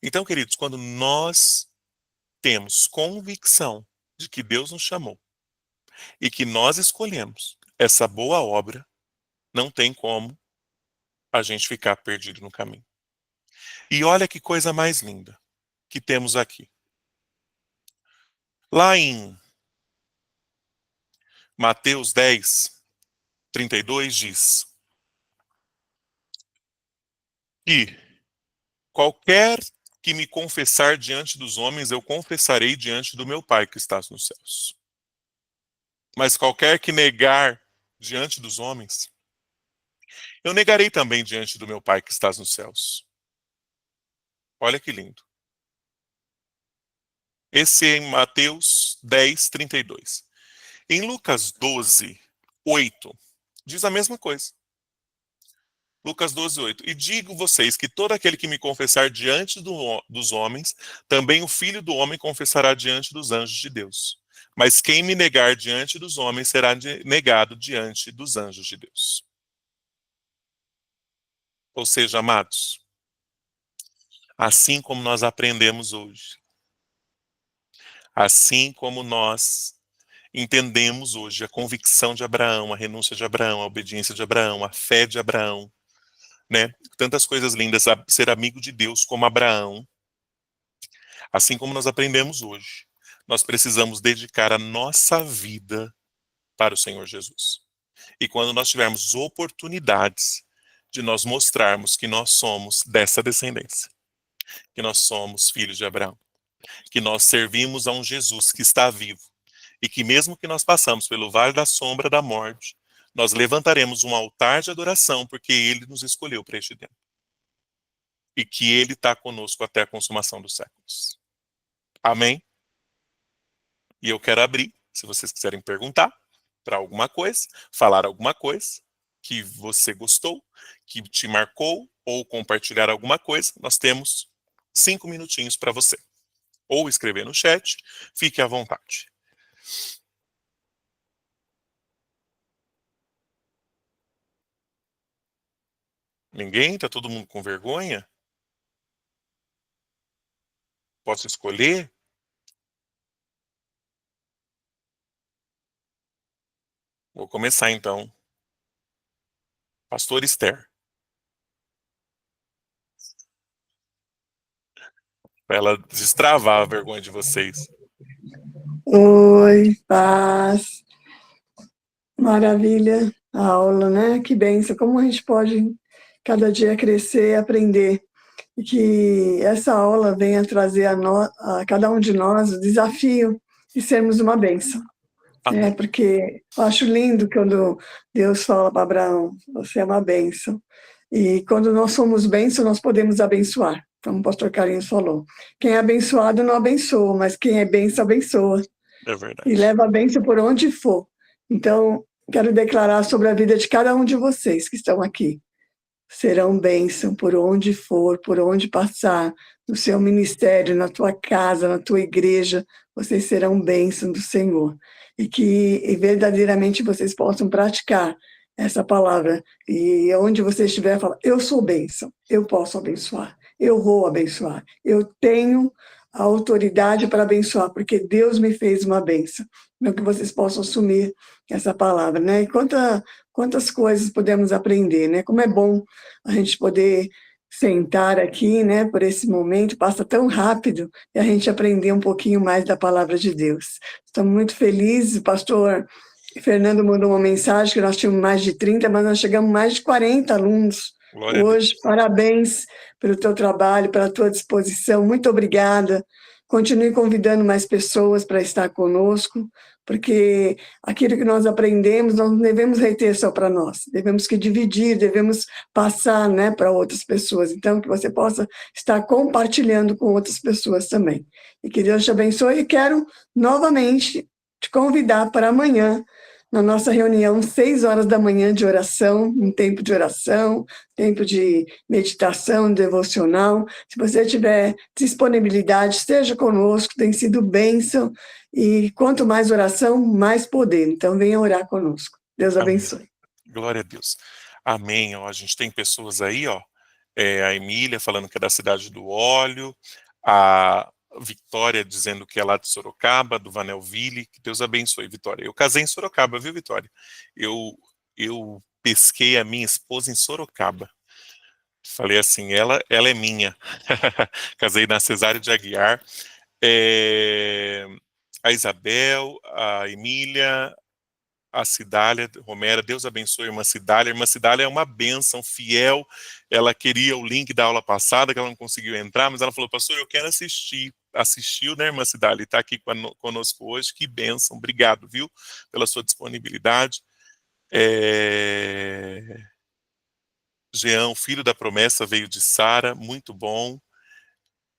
Então, queridos, quando nós temos convicção de que Deus nos chamou e que nós escolhemos essa boa obra, não tem como a gente ficar perdido no caminho. E olha que coisa mais linda que temos aqui. Lá em Mateus 10, 32 diz que qualquer que me confessar diante dos homens, eu confessarei diante do meu Pai que está nos céus. Mas qualquer que negar diante dos homens, eu negarei também diante do meu Pai que está nos céus. Olha que lindo. Esse é em Mateus 10, 32. Em Lucas 12, 8, diz a mesma coisa. Lucas 12, 8. E digo vocês que todo aquele que me confessar diante dos homens, também o Filho do Homem confessará diante dos anjos de Deus. Mas quem me negar diante dos homens será negado diante dos anjos de Deus. Ou seja, amados, assim como nós aprendemos hoje, assim como nós entendemos hoje a convicção de Abraão, a renúncia de Abraão, a obediência de Abraão, a fé de Abraão, né? Tantas coisas lindas, ser amigo de Deus como Abraão, assim como nós aprendemos hoje, nós precisamos dedicar a nossa vida para o Senhor Jesus. E quando nós tivermos oportunidades de nós mostrarmos que nós somos dessa descendência, que nós somos filhos de Abraão, que nós servimos a um Jesus que está vivo, e que mesmo que nós passamos pelo vale da sombra da morte, nós levantaremos um altar de adoração, porque Ele nos escolheu para este tempo. E que Ele está conosco até a consumação dos séculos. Amém? E eu quero abrir, se vocês quiserem perguntar para alguma coisa, falar alguma coisa que você gostou, que te marcou, ou compartilhar alguma coisa, nós temos 5 minutinhos para você. Ou escrever no chat, fique à vontade. Ninguém? Tá todo mundo com vergonha? Posso escolher? Vou começar então. Pastor Esther. Para ela destravar a vergonha de vocês. Oi, paz. Maravilha a aula, né? Que bênção. Como a gente pode cada dia crescer e aprender. E que essa aula venha trazer a cada um de nós o desafio de sermos uma bênção. Porque eu acho lindo quando Deus fala para Abraão, você é uma bênção. E quando nós somos bênção, nós podemos abençoar. Como o pastor Carlinhos falou. Quem é abençoado não abençoa, mas quem é bênção, abençoa. É verdade. E leva a bênção por onde for. Então, quero declarar sobre a vida de cada um de vocês que estão aqui. Serão bênção por onde for, por onde passar, no seu ministério, na tua casa, na tua igreja, vocês serão bênção do Senhor. E que verdadeiramente vocês possam praticar essa palavra. E onde você estiver, fala, eu sou bênção, eu posso abençoar, eu vou abençoar, eu tenho a autoridade para abençoar, porque Deus me fez uma bênção. Então, que vocês possam assumir essa palavra, né? E quantas coisas podemos aprender, né? Como é bom a gente poder sentar aqui, né, por esse momento, passa tão rápido, e a gente aprender um pouquinho mais da palavra de Deus. Estamos muito felizes, o pastor Fernando mandou uma mensagem que nós tínhamos mais de 30, mas nós chegamos a mais de 40 alunos hoje. Parabéns pelo teu trabalho, pela tua disposição, muito obrigada. Continue convidando mais pessoas para estar conosco, porque aquilo que nós aprendemos, nós não devemos reter só para nós, devemos que dividir, devemos passar, né, para outras pessoas. Então, que você possa estar compartilhando com outras pessoas também. E que Deus te abençoe, e quero novamente te convidar para amanhã, na nossa reunião, 6 horas da manhã de oração, um tempo de oração, tempo de meditação, devocional. Se você tiver disponibilidade, esteja conosco, tem sido bênção, e quanto mais oração, mais poder. Então, venha orar conosco. Deus abençoe. Amém. Glória a Deus. Amém. Ó, a gente tem pessoas aí, ó, a Emília falando que é da cidade do óleo, a Vitória dizendo que é lá de Sorocaba, do Vanelville. Que Deus abençoe, Vitória. Eu casei em Sorocaba, viu, Vitória? Eu pesquei a minha esposa em Sorocaba. Falei assim, ela é minha. Casei na Cesário de Aguiar. A Isabel, a Emília, a Cidália Romera, Deus abençoe a irmã Cidália. A irmã Cidália é uma bênção, fiel. Ela queria o link da aula passada, que ela não conseguiu entrar, mas ela falou, pastor, eu quero assistir. Assistiu, né, irmã Cidália? Está aqui conosco hoje, que bênção. Obrigado, viu, pela sua disponibilidade. Jean, filho da promessa, veio de Sara, muito bom.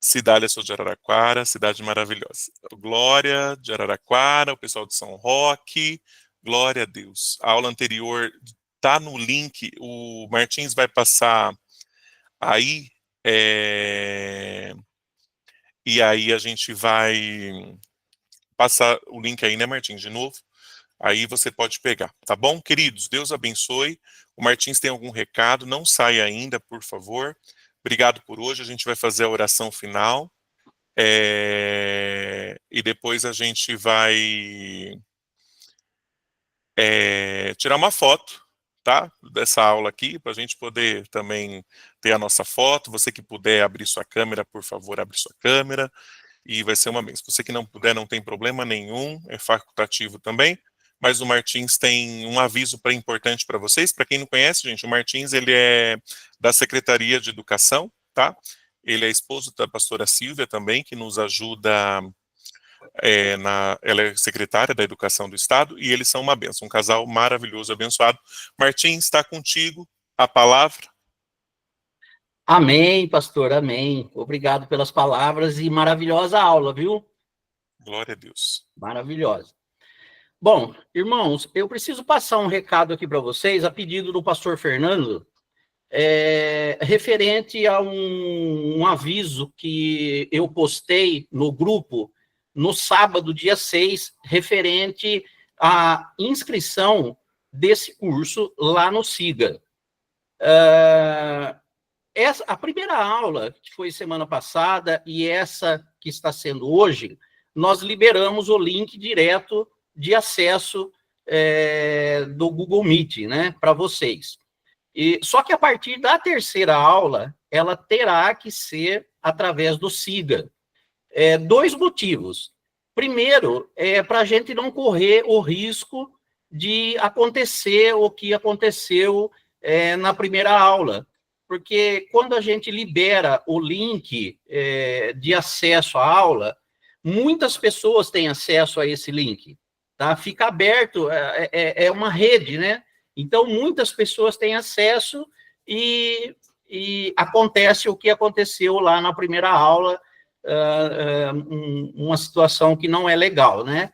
Cidália, sou de Araraquara, cidade maravilhosa. Glória de Araraquara, o pessoal de São Roque. Glória a Deus. A aula anterior está no link, o Martins vai passar aí, e aí a gente vai passar o link aí, né, Martins, de novo? Aí você pode pegar, tá bom? Queridos, Deus abençoe. O Martins tem algum recado? Não saia ainda, por favor. Obrigado por hoje, a gente vai fazer a oração final. E depois a gente vai tirar uma foto, tá? Dessa aula aqui, para a gente poder também ter a nossa foto. Você que puder abrir sua câmera, por favor, abre sua câmera, e vai ser uma bênção. Você que não puder, não tem problema nenhum, é facultativo também, mas o Martins tem um aviso importante para vocês. Para quem não conhece, gente, o Martins, ele é da Secretaria de Educação, tá? Ele é esposo da pastora Silvia também, que nos ajuda... ela é secretária da Educação do Estado, e eles são uma bênção, um casal maravilhoso, abençoado. Martins, está contigo a palavra. Amém, pastor, amém. Obrigado pelas palavras e maravilhosa aula, viu? Glória a Deus. Maravilhosa. Bom, irmãos, eu preciso passar um recado aqui para vocês, a pedido do pastor Fernando, referente a um aviso que eu postei no grupo no sábado, dia 6, referente à inscrição desse curso lá no SIGA. A primeira aula, que foi semana passada, e essa que está sendo hoje, nós liberamos o link direto de acesso do Google Meet, né, para vocês. Só que a partir da terceira aula, ela terá que ser através do SIGA. 2 motivos. Primeiro, para a gente não correr o risco de acontecer o que aconteceu na primeira aula. Porque quando a gente libera o link de acesso à aula, muitas pessoas têm acesso a esse link. Tá? Fica aberto, é uma rede, né? Então, muitas pessoas têm acesso e acontece o que aconteceu lá na primeira aula, uma situação que não é legal, né?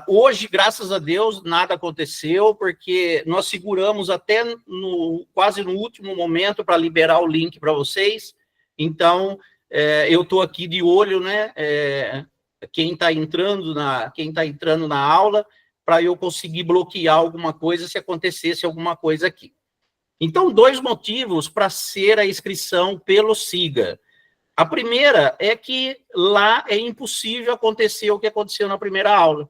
Hoje, graças a Deus, nada aconteceu, porque nós seguramos até quase no último momento para liberar o link para vocês. Então, eu estou aqui de olho, né? Quem está entrando na aula, para eu conseguir bloquear alguma coisa se acontecesse alguma coisa aqui. Então, 2 motivos para ser a inscrição pelo SIGA. A primeira é que lá é impossível acontecer o que aconteceu na primeira aula.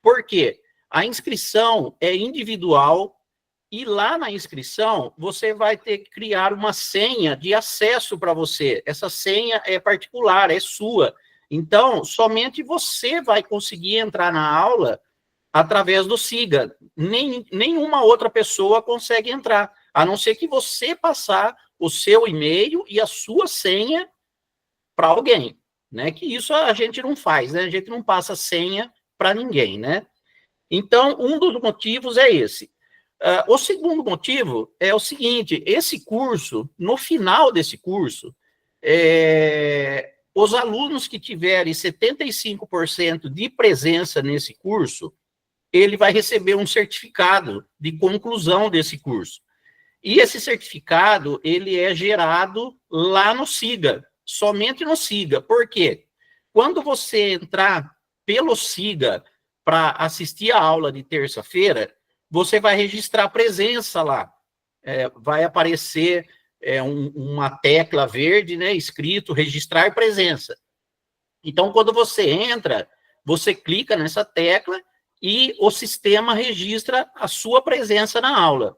Por quê? A inscrição é individual e lá na inscrição você vai ter que criar uma senha de acesso para você. Essa senha é particular, é sua. Então, somente você vai conseguir entrar na aula através do SIGA. Nenhuma outra pessoa consegue entrar, a não ser que você passar o seu e-mail e a sua senha para alguém, né? Que isso a gente não faz, né? A gente não passa senha para ninguém, né? Então, um dos motivos é esse. O segundo motivo é o seguinte: esse curso, no final desse curso, os alunos que tiverem 75% de presença nesse curso, ele vai receber um certificado de conclusão desse curso. E esse certificado, ele é gerado lá no SIGA, somente no SIGA. Por quê? Quando você entrar pelo SIGA para assistir a aula de terça-feira, você vai registrar presença lá. Vai aparecer uma tecla verde, né, escrito registrar presença. Então, quando você entra, você clica nessa tecla e o sistema registra a sua presença na aula.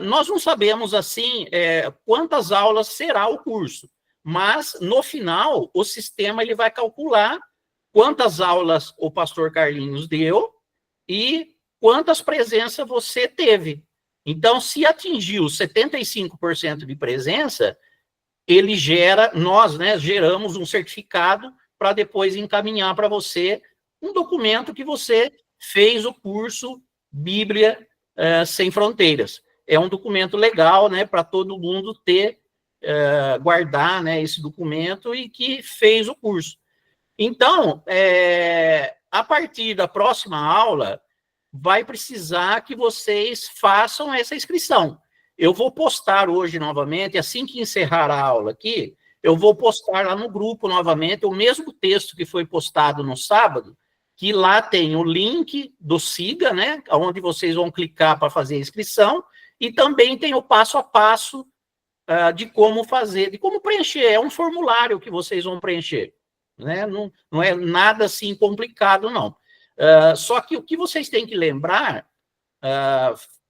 Nós não sabemos, assim, quantas aulas será o curso, mas, no final, o sistema ele vai calcular quantas aulas o pastor Carlinhos deu e quantas presenças você teve. Então, se atingiu 75% de presença, ele nós, né, geramos um certificado para depois encaminhar para você um documento que você fez o curso Bíblia Sem Fronteiras. É um documento legal, né, para todo mundo ter, guardar, né, esse documento e que fez o curso. Então, a partir da próxima aula, vai precisar que vocês façam essa inscrição. Eu vou postar hoje novamente, assim que encerrar a aula aqui, eu vou postar lá no grupo novamente o mesmo texto que foi postado no sábado, que lá tem o link do SIGA, né, onde vocês vão clicar para fazer a inscrição, e também tem o passo a passo de como fazer, de como preencher. É um formulário que vocês vão preencher, né? Não é nada assim complicado, não. Só que o que vocês têm que lembrar,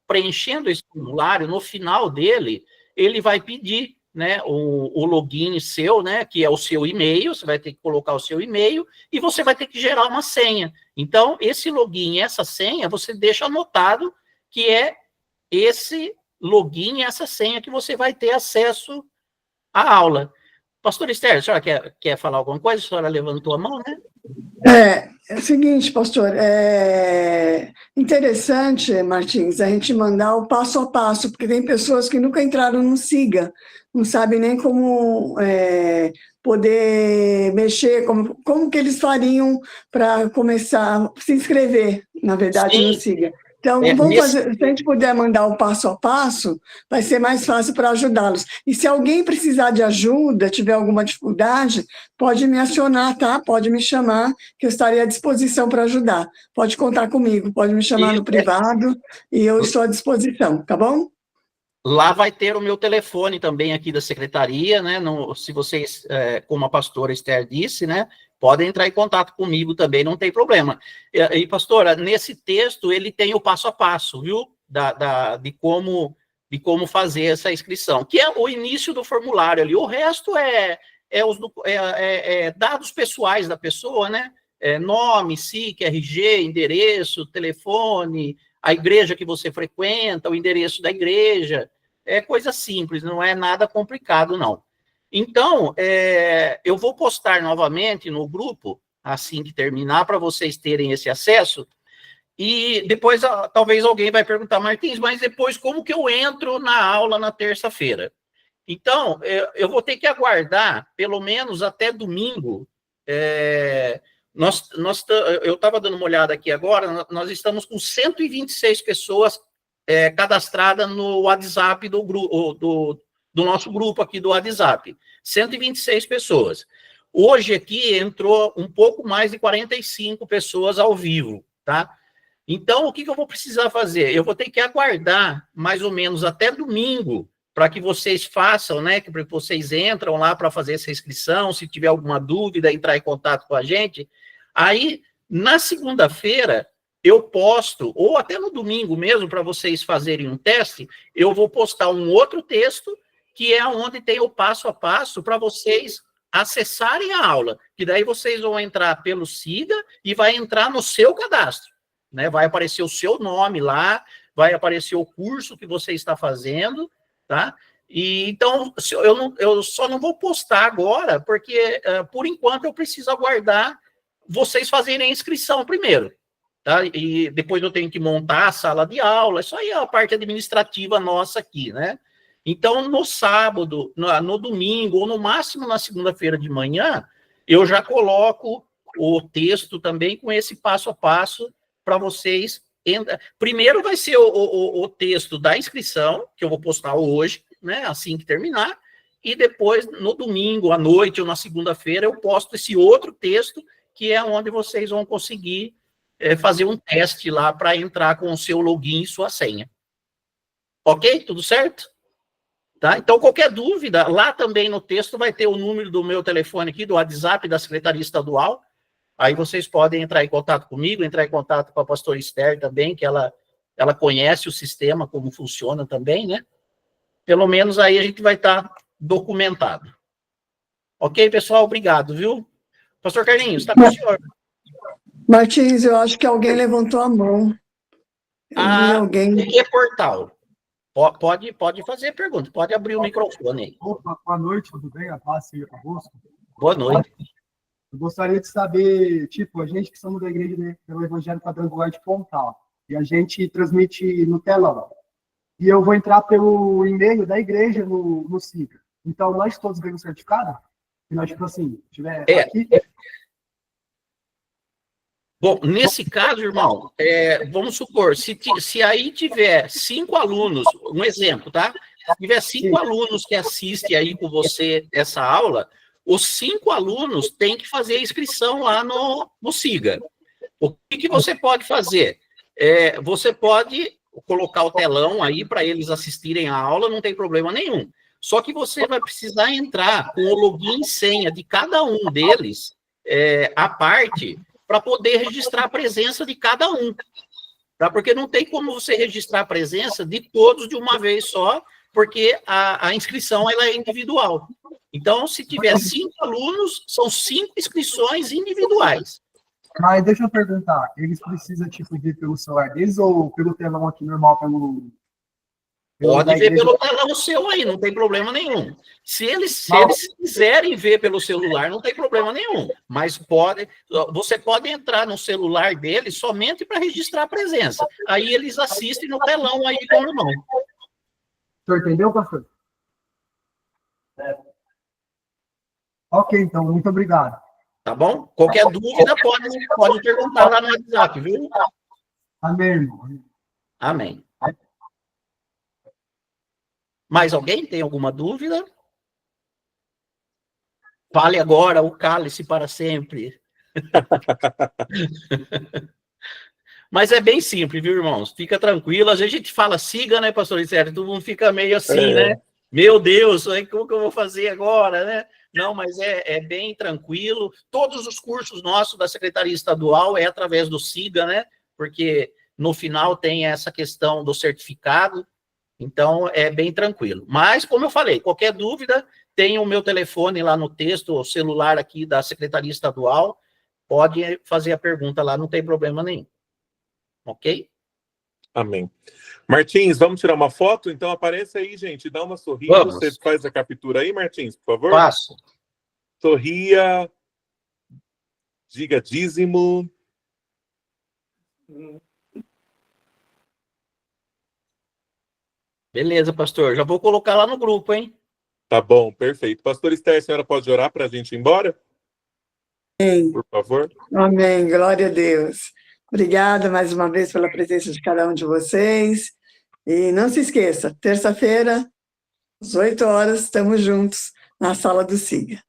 preenchendo esse formulário, no final dele, ele vai pedir, né, o login seu, né, que é o seu e-mail, você vai ter que colocar o seu e-mail e você vai ter que gerar uma senha. Então, esse login, essa senha, você deixa anotado que é esse login, essa senha que você vai ter acesso à aula. Pastor Esther, a senhora quer falar alguma coisa? A senhora levantou a mão, né? É o seguinte, pastor, é interessante, Martins, a gente mandar o passo a passo, porque tem pessoas que nunca entraram no SIGA, não sabem nem como poder mexer, como que eles fariam para começar a se inscrever, na verdade, no SIGA. Então, vamos fazer, se a gente puder mandar o passo a passo, vai ser mais fácil para ajudá-los. E se alguém precisar de ajuda, tiver alguma dificuldade, pode me acionar, tá? Pode me chamar, que eu estarei à disposição para ajudar. Pode contar comigo, pode me chamar no privado e eu estou à disposição, tá bom? Lá vai ter o meu telefone também aqui da secretaria, né? Se vocês, como a pastora Esther disse, né? Podem entrar em contato comigo também, não tem problema. E pastora, nesse texto ele tem o passo a passo, viu? De como fazer essa inscrição, que é o início do formulário ali. O resto é dados pessoais da pessoa, né? Nome, SIC, RG, endereço, telefone, a igreja que você frequenta, o endereço da igreja. É coisa simples, não é nada complicado, não. Então, eu vou postar novamente no grupo, assim que terminar, para vocês terem esse acesso, e depois talvez alguém vai perguntar, Martins, mas depois como que eu entro na aula na terça-feira? Então, eu vou ter que aguardar, pelo menos até domingo. Eu estava dando uma olhada aqui agora, nós estamos com 126 pessoas cadastradas no WhatsApp do nosso grupo aqui do WhatsApp. 126 pessoas. Hoje aqui entrou um pouco mais de 45 pessoas ao vivo, tá? Então, o que eu vou precisar fazer? Eu vou ter que aguardar mais ou menos até domingo para que vocês façam, né, que vocês entram lá para fazer essa inscrição, se tiver alguma dúvida, entrar em contato com a gente. Aí, na segunda-feira, eu posto, ou até no domingo mesmo, para vocês fazerem um teste, eu vou postar um outro texto, que é onde tem o passo a passo para vocês acessarem a aula, que daí vocês vão entrar pelo SIGA e vai entrar no seu cadastro, né? Vai aparecer o seu nome lá, vai aparecer o curso que você está fazendo, tá? E então, eu só não vou postar agora, porque, por enquanto, eu preciso aguardar vocês fazerem a inscrição primeiro, tá? E depois eu tenho que montar a sala de aula, isso aí é a parte administrativa nossa aqui, né? Então, no sábado, no domingo, ou no máximo na segunda-feira de manhã, eu já coloco o texto também com esse passo a passo para vocês. Primeiro vai ser o texto da inscrição, que eu vou postar hoje, né, assim que terminar, e depois, no domingo, à noite ou na segunda-feira, eu posto esse outro texto, que é onde vocês vão conseguir fazer um teste lá para entrar com o seu login e sua senha. Ok? Tudo certo? Tá? Então, qualquer dúvida, lá também no texto vai ter o número do meu telefone aqui, do WhatsApp da Secretaria Estadual. Aí vocês podem entrar em contato comigo, entrar em contato com a pastora Esther também, que ela conhece o sistema, como funciona também, né? Pelo menos aí a gente vai estar documentado. Ok, pessoal? Obrigado, viu? Pastor Carlinhos, está com o senhor. Martins, eu acho que alguém levantou a mão. Alguém. Que portal? Pode fazer pergunta, pode abrir o microfone aí. Opa, boa noite, tudo bem? A paz seja convosco. Boa noite. Eu gostaria de saber, a gente que somos da igreja pelo Evangelho Quadrangular de Pontal, e a gente transmite no telão. E eu vou entrar pelo e-mail da igreja no SIGA. Então, nós todos ganhamos certificado? E nós, tiver aqui... Bom, nesse caso, irmão, vamos supor, se aí tiver 5 alunos, um exemplo, tá? Se tiver 5 alunos que assistem aí com você essa aula, os 5 alunos têm que fazer a inscrição lá no SIGA. O que você pode fazer? Você pode colocar o telão aí para eles assistirem a aula, não tem problema nenhum. Só que você vai precisar entrar com o login e senha de cada um deles, à parte, para poder registrar a presença de cada um. Tá? Porque não tem como você registrar a presença de todos de uma vez só, porque a inscrição ela é individual. Então, se tiver 5 alunos, são 5 inscrições individuais. Mas deixa eu perguntar, eles precisam, ver pelo celular deles ou pelo telão aqui normal, Pode ver pelo telão seu aí, não tem problema nenhum. Se eles quiserem ver pelo celular, não tem problema nenhum. Mas você pode entrar no celular deles somente para registrar a presença. Aí eles assistem no telão aí com o irmão. O senhor entendeu, pastor? Ok, então, muito obrigado. Tá bom? Qualquer dúvida pode perguntar lá no WhatsApp, viu? Amém, irmão. Amém. Mais alguém tem alguma dúvida? Fale agora o cálice para sempre. Mas é bem simples, viu, irmãos? Fica tranquilo. Às vezes a gente fala siga, né, pastor Isérgio? Todo mundo fica meio assim, né? Meu Deus, como que eu vou fazer agora, né? Não, mas é bem tranquilo. Todos os cursos nossos da Secretaria Estadual é através do SIGA, né? Porque no final tem essa questão do certificado. Então, é bem tranquilo. Mas, como eu falei, qualquer dúvida, tem o meu telefone lá no texto, o celular aqui da Secretaria Estadual. Pode fazer a pergunta lá, não tem problema nenhum. Ok? Amém. Martins, vamos tirar uma foto? Então aparece aí, gente. Dá uma sorrida. Vamos. Você faz a captura aí, Martins, por favor? Faço. Sorria. Diga dízimo. Beleza, pastor. Já vou colocar lá no grupo, hein? Tá bom, perfeito. Pastor Esther, a senhora pode orar para a gente ir embora? Amém. Por favor. Amém. Glória a Deus. Obrigada mais uma vez pela presença de cada um de vocês. E não se esqueça, terça-feira, às 8 horas, estamos juntos na sala do SIGA.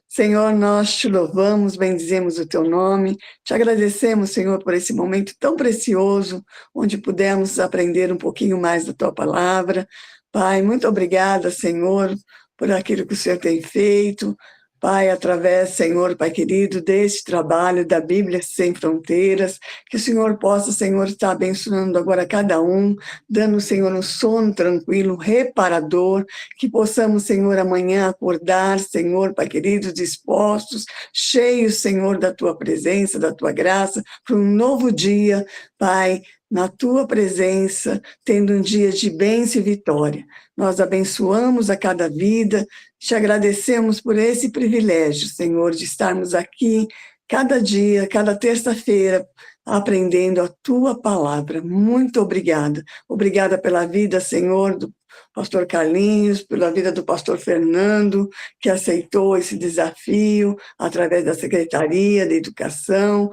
Senhor, nós te louvamos, bendizemos o teu nome, te agradecemos, Senhor, por esse momento tão precioso, onde pudemos aprender um pouquinho mais da tua palavra, Pai, muito obrigada, Senhor, por aquilo que o Senhor tem feito. Pai, através, Senhor, Pai querido, deste trabalho da Bíblia Sem Fronteiras, que o Senhor possa, Senhor, estar abençoando agora cada um, dando, Senhor, um sono tranquilo, reparador, que possamos, Senhor, amanhã acordar, Senhor, Pai querido, dispostos, cheios, Senhor, da Tua presença, da Tua graça, para um novo dia, Pai, na Tua presença, tendo um dia de bênção e vitória. Nós abençoamos a cada vida, te agradecemos por esse privilégio, Senhor, de estarmos aqui cada dia, cada terça-feira, aprendendo a Tua palavra. Muito obrigada. Obrigada pela vida, Senhor, do pastor Carlinhos, pela vida do pastor Fernando, que aceitou esse desafio através da Secretaria de Educação,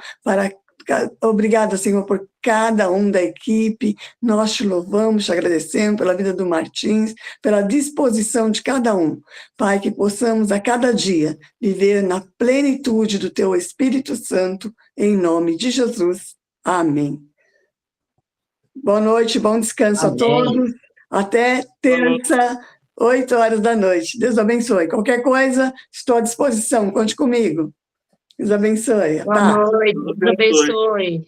Obrigada, Senhor, por cada um da equipe. Nós te louvamos, te agradecemos pela vida do Martins, pela disposição de cada um. Pai, que possamos a cada dia viver na plenitude do Teu Espírito Santo, em nome de Jesus. Amém. Boa noite, bom descanso a todos. Até terça, 8 horas da noite. Deus abençoe. Qualquer coisa, estou à disposição. Conte comigo. Deus abençoe. Boa noite, Deus abençoe.